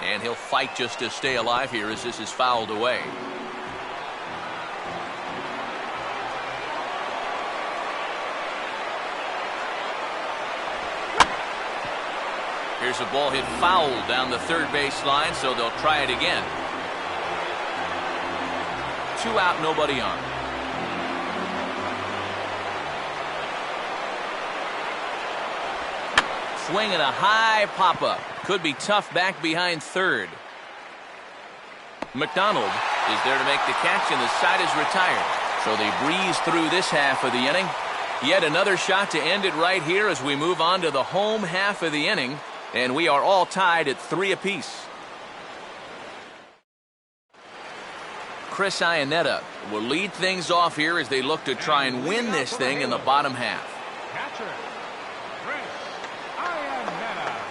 And he'll fight just to stay alive here as this is fouled away. Here's a ball hit foul down the third base line, so they'll try it again. 2 out, nobody on. Swing and a high pop-up. Could be tough back behind third. McDonald is there to make the catch, and the side is retired. So they breeze through this half of the inning. Yet another shot to end it right here as we move on to the home half of the inning. And we are all tied at 3 apiece. Chris Iannetta will lead things off here as they look to try and win this thing in the bottom half. catcher, Chris Iannetta.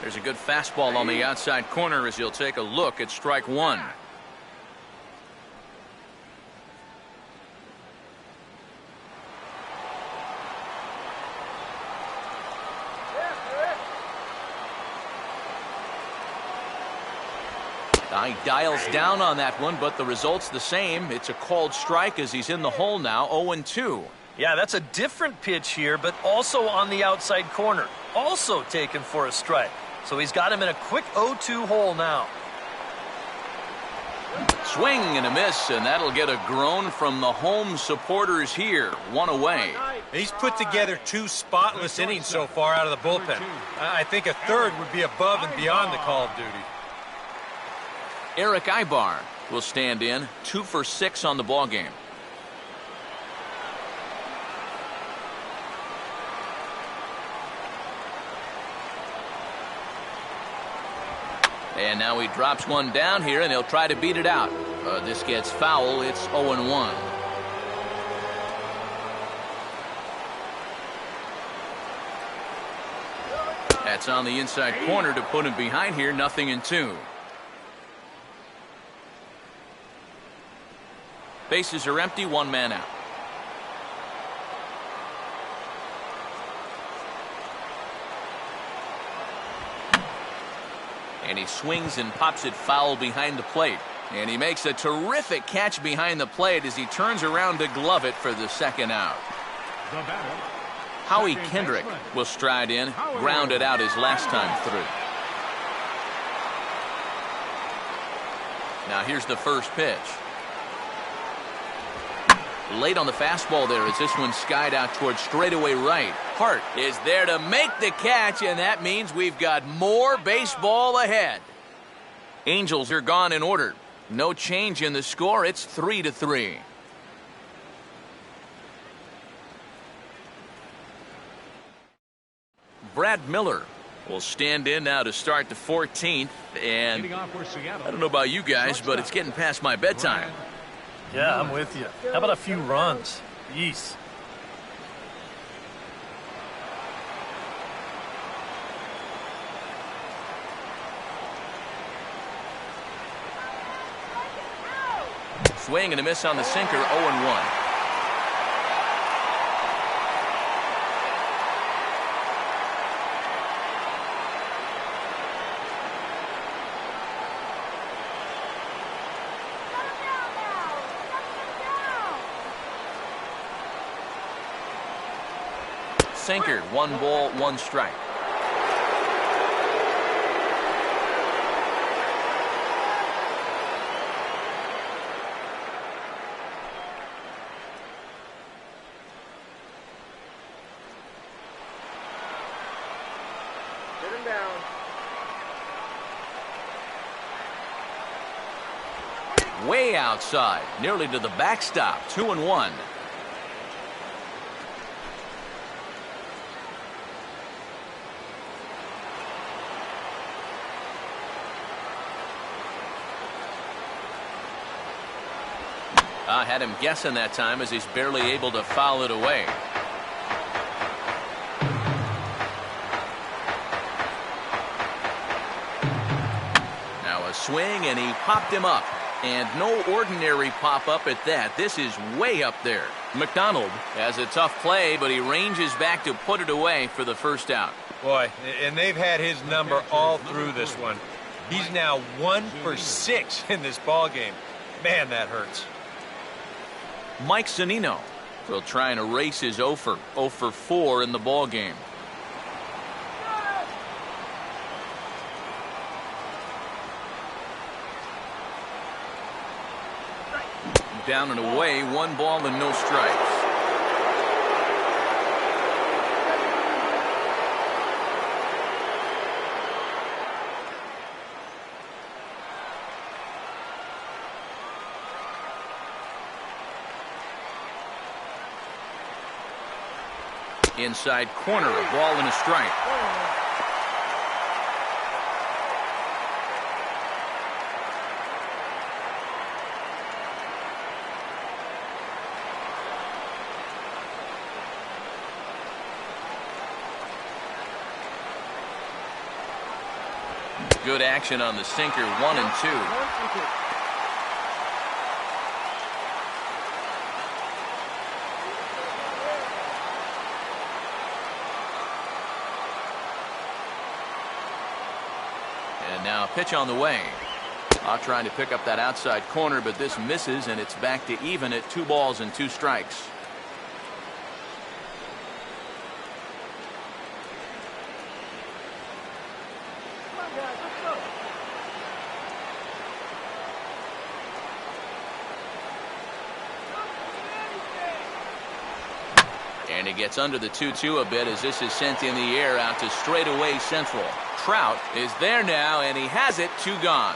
There's a good fastball on the outside corner as he'll take a look at strike one. He dials down on that one, but the result's the same. It's a called strike as he's in the hole now, 0-2. Yeah, that's a different pitch here, but also on the outside corner. Also taken for a strike. So he's got him in a quick 0-2 hole now. Swing and a miss, and that'll get a groan from the home supporters here. 1 away. He's put together 2 spotless innings so far out of the bullpen. I think a third would be above and beyond the call of duty. Eric Ibar will stand in, 2 for 6 on the ball game. And now he drops one down here, and he'll try to beat it out. This gets foul. It's 0-1. That's on the inside corner to put him behind here. 0-2. Bases are empty. 1 man out. And he swings and pops it foul behind the plate. And he makes a terrific catch behind the plate as he turns around to glove it for the second out. The batter, Howie second Kendrick baseman. will stride in, grounded out his last time through. Now here's the first pitch. Late on the fastball there as this one skied out towards straightaway right. Hart is there to make the catch, and that means we've got more baseball ahead. Angels are gone in order. No change in the score. It's 3-3. Brad Miller will stand in now to start the 14th, and Leading off for Seattle. I don't know about you guys, but it's getting past my bedtime. Yeah, I'm with you. How about a few runs? Yeesh. Swing and a miss on the sinker, 0-1. Sinker, 1 ball, 1 strike. Get him down. Way outside, nearly to the backstop, 2-1. I had him guessing that time as he's barely able to foul it away. Now a swing, and he popped him up. And no ordinary pop-up at that. This is way up there. McDonald has a tough play, but he ranges back to put it away for the first out. Boy, and they've had his number all through this one. He's now 1 for 6 in this ball game. Man, that hurts. Mike Zunino will try and erase his 0 for 4 in the ball game. Down and away, 1 ball and no strikes. Inside corner, a ball and a strike. Good action on the sinker, 1 and 2. And now pitch on the way. Trying to pick up that outside corner, but this misses, and it's back to even at 2 balls and 2 strikes. And he gets under the 2-2 a bit as this is sent in the air out to straightaway central. Trout is there now, and he has it, 2 gone.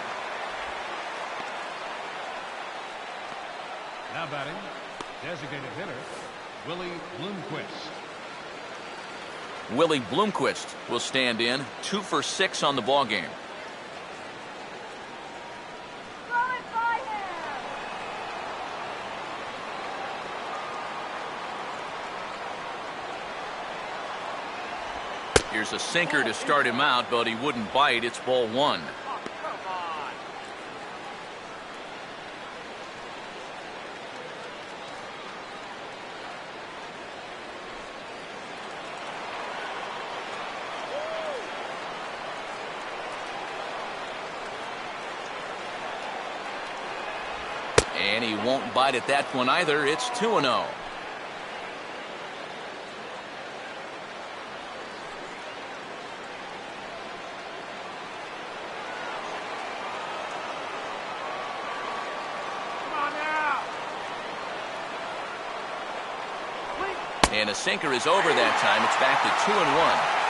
Now batting, designated hitter, Willie Bloomquist. Willie Bloomquist will stand in, 2 for 6 on the ball game. Throw it by him. Here's a sinker to start him out, but he wouldn't bite. It's ball 1. And he won't bite at that one either. It's 2-0. And a sinker is over that time. It's back to 2-1.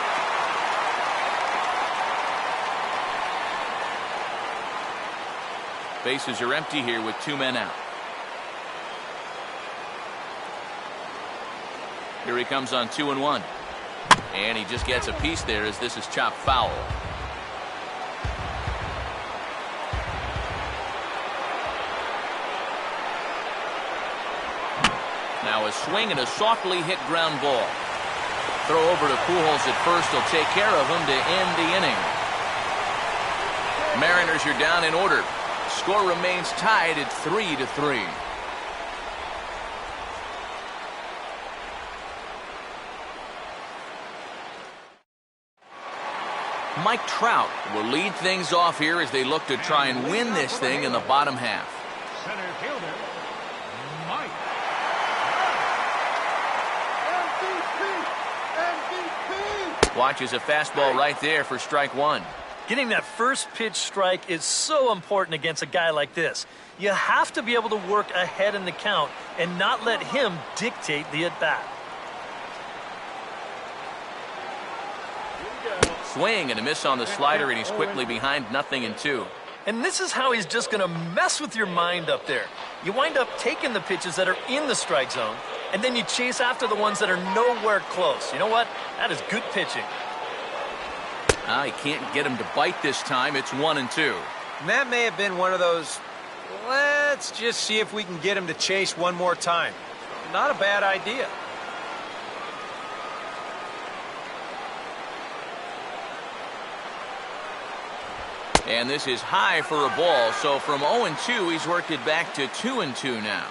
Bases are empty here with 2 men out. Here he comes on 2-1. And he just gets a piece there as this is chopped foul. Now a swing and a softly hit ground ball. Throw over to Pujols at first. He'll take care of him to end the inning. Mariners are down in order. Score remains tied at 3-3. Mike Trout will lead things off here as they look to try and win this thing in the bottom half. Center fielder, Mike. Watches a fastball right there for strike 1. Getting that first pitch strike is so important against a guy like this. You have to be able to work ahead in the count and not let him dictate the at-bat. Swing and a miss on the slider, and he's quickly behind 0-2. And this is how he's just going to mess with your mind up there. You wind up taking the pitches that are in the strike zone, and then you chase after the ones that are nowhere close. You know what? That is good pitching. He can't get him to bite this time. It's 1-2. And that may have been one of those, let's just see if we can get him to chase one more time. Not a bad idea. And this is high for a ball, so from 0-2, he's worked it back to 2-2 now.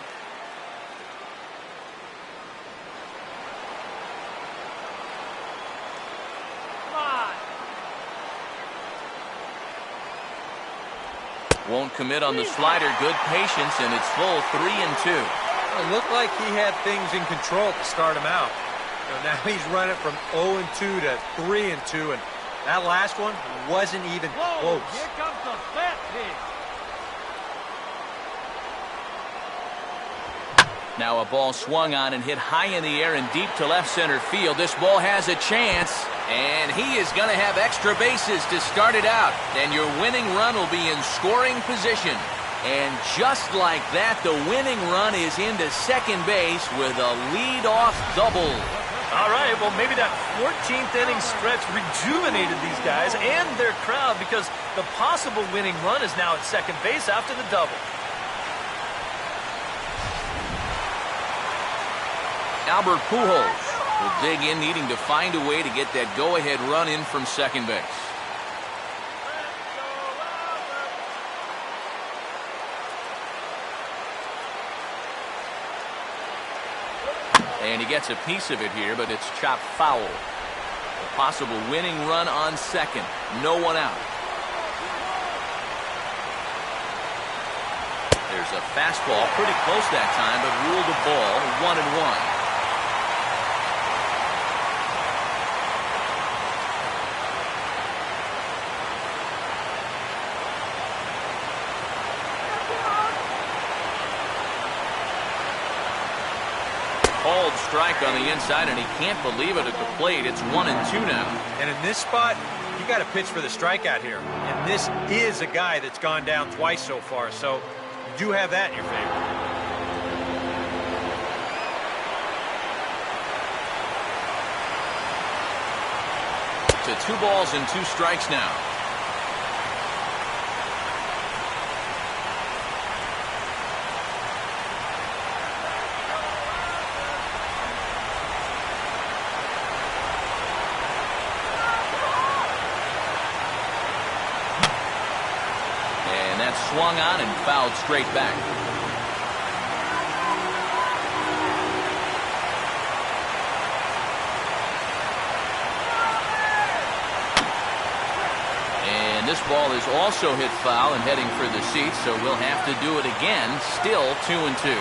Won't commit on the slider. Good patience, and it's full 3-2. It looked like he had things in control to start him out. Now he's running from 0-2 to 3-2, and that last one wasn't even close. Here comes the fat pitch. Now a ball swung on and hit high in the air and deep to left center field. This ball has a chance, and he is going to have extra bases to start it out. And your winning run will be in scoring position. And just like that, the winning run is into second base with a leadoff double. All right, well, maybe that 14th inning stretch rejuvenated these guys and their crowd because the possible winning run is now at second base after the double. Albert Pujols will dig in, needing to find a way to get that go-ahead run in from second base. And he gets a piece of it here, but it's chopped foul. A possible winning run on second. No one out. There's a fastball pretty close that time, but ruled a ball 1-1. Called strike on the inside, and he can't believe it at the plate. It's 1-2 now. And in this spot, you got to pitch for the strikeout here. And this is a guy that's gone down twice so far, so you do have that in your favor. to 2 balls and 2 strikes now. And that's swung on and fouled straight back. And this ball is also hit foul and heading for the seats, so we'll have to do it again. Still 2-2.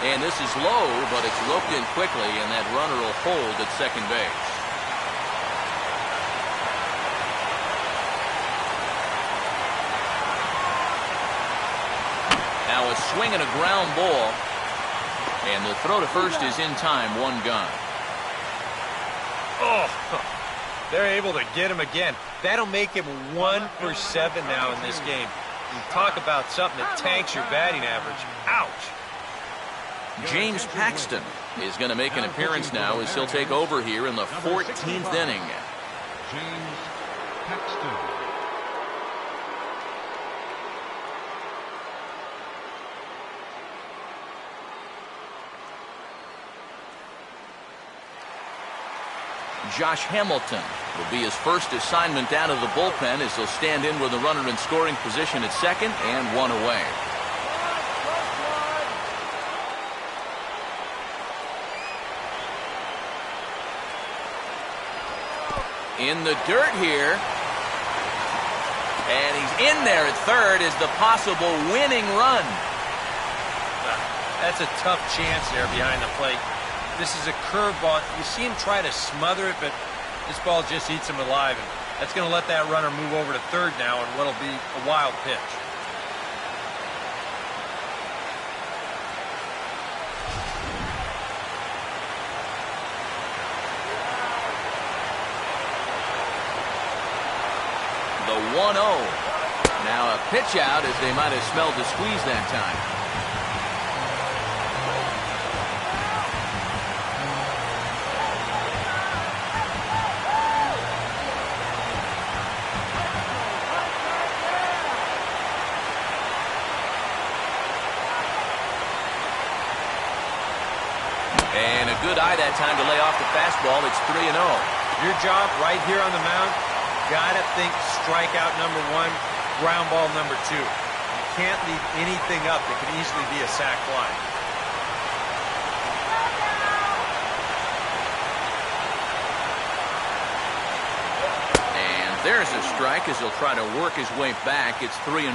And this is low, but it's roped in quickly, and that runner will hold at second base. Now a swing and a ground ball. And the throw to first is in time, 1 gone. Oh, they're able to get him again. That'll make him 1 for 7 now in this game. You talk about something that tanks your batting average. Ouch. James Paxton is going to make an appearance now as he'll take over here in the 14th inning. James Paxton. Josh Hamilton will be his first assignment down to the bullpen as he'll stand in with a runner in scoring position at second and 1 away. In the dirt here. And he's in there at third as the possible winning run. That's a tough chance there behind the plate. This is a curveball. You see him try to smother it, but this ball just eats him alive. And that's going to let that runner move over to third now in what'll be a wild pitch. The 1-0. Now a pitch out as they might have smelled the squeeze that time. And a good eye that time to lay off the fastball. It's 3-0. Your job right here on the mound, gotta think strikeout number 1, ground ball number 2. You can't leave anything up that could easily be a sac fly. And there's a strike as he'll try to work his way back. It's 3-1.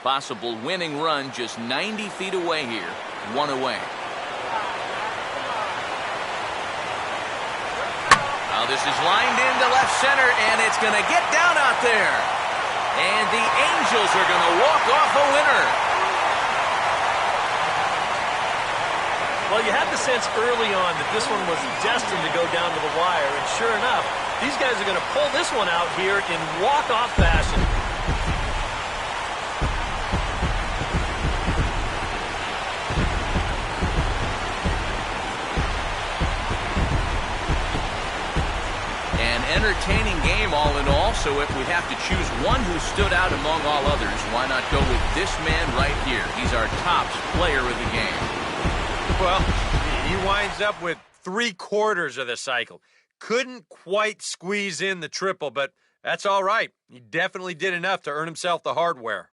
Possible winning run just 90 feet away here. 1 away. Now this is lined into left center, and it's going to get down out there. And the Angels are going to walk off a winner. Well, you had the sense early on that this one was destined to go down to the wire, and sure enough, these guys are going to pull this one out here in walk-off fashion. Entertaining game all in all, so if we have to choose one who stood out among all others, why not go with this man right here? He's our top player of the game. Well, he winds up with 3/4 of the cycle. Couldn't quite squeeze in the triple, but that's all right. He definitely did enough to earn himself the hardware.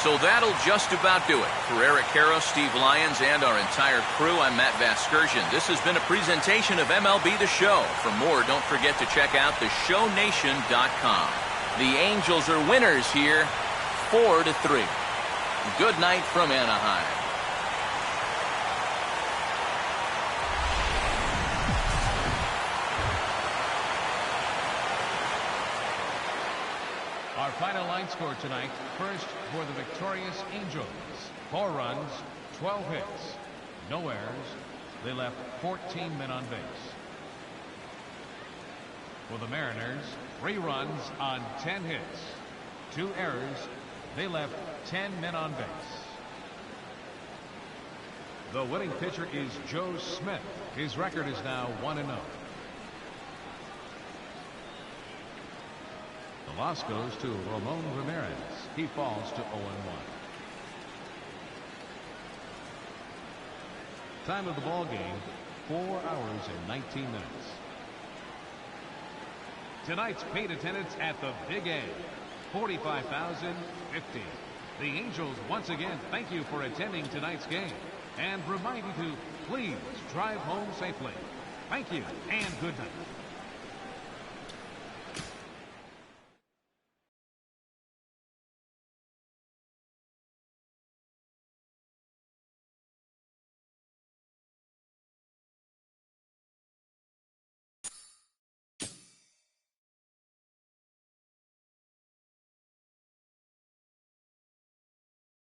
So that'll just about do it. For Eric Harrow, Steve Lyons, and our entire crew, I'm Matt Vasgersian. This has been a presentation of MLB The Show. For more, don't forget to check out theshownation.com. The Angels are winners here, 4-3. Good night from Anaheim. final line score tonight. First for the victorious Angels. 4 runs, 12 hits, no errors. They left 14 men on base. For the Mariners, 3 runs on 10 hits, 2 errors. They left 10 men on base. The winning pitcher is Joe Smith. His record is now 1-0. The loss goes to Ramon Ramirez. He falls to 0-1. Time of the ball game, 4 hours and 19 minutes. Tonight's paid attendance at the Big A, 45,050. The Angels once again thank you for attending tonight's game and remind you to please drive home safely. Thank you and good night.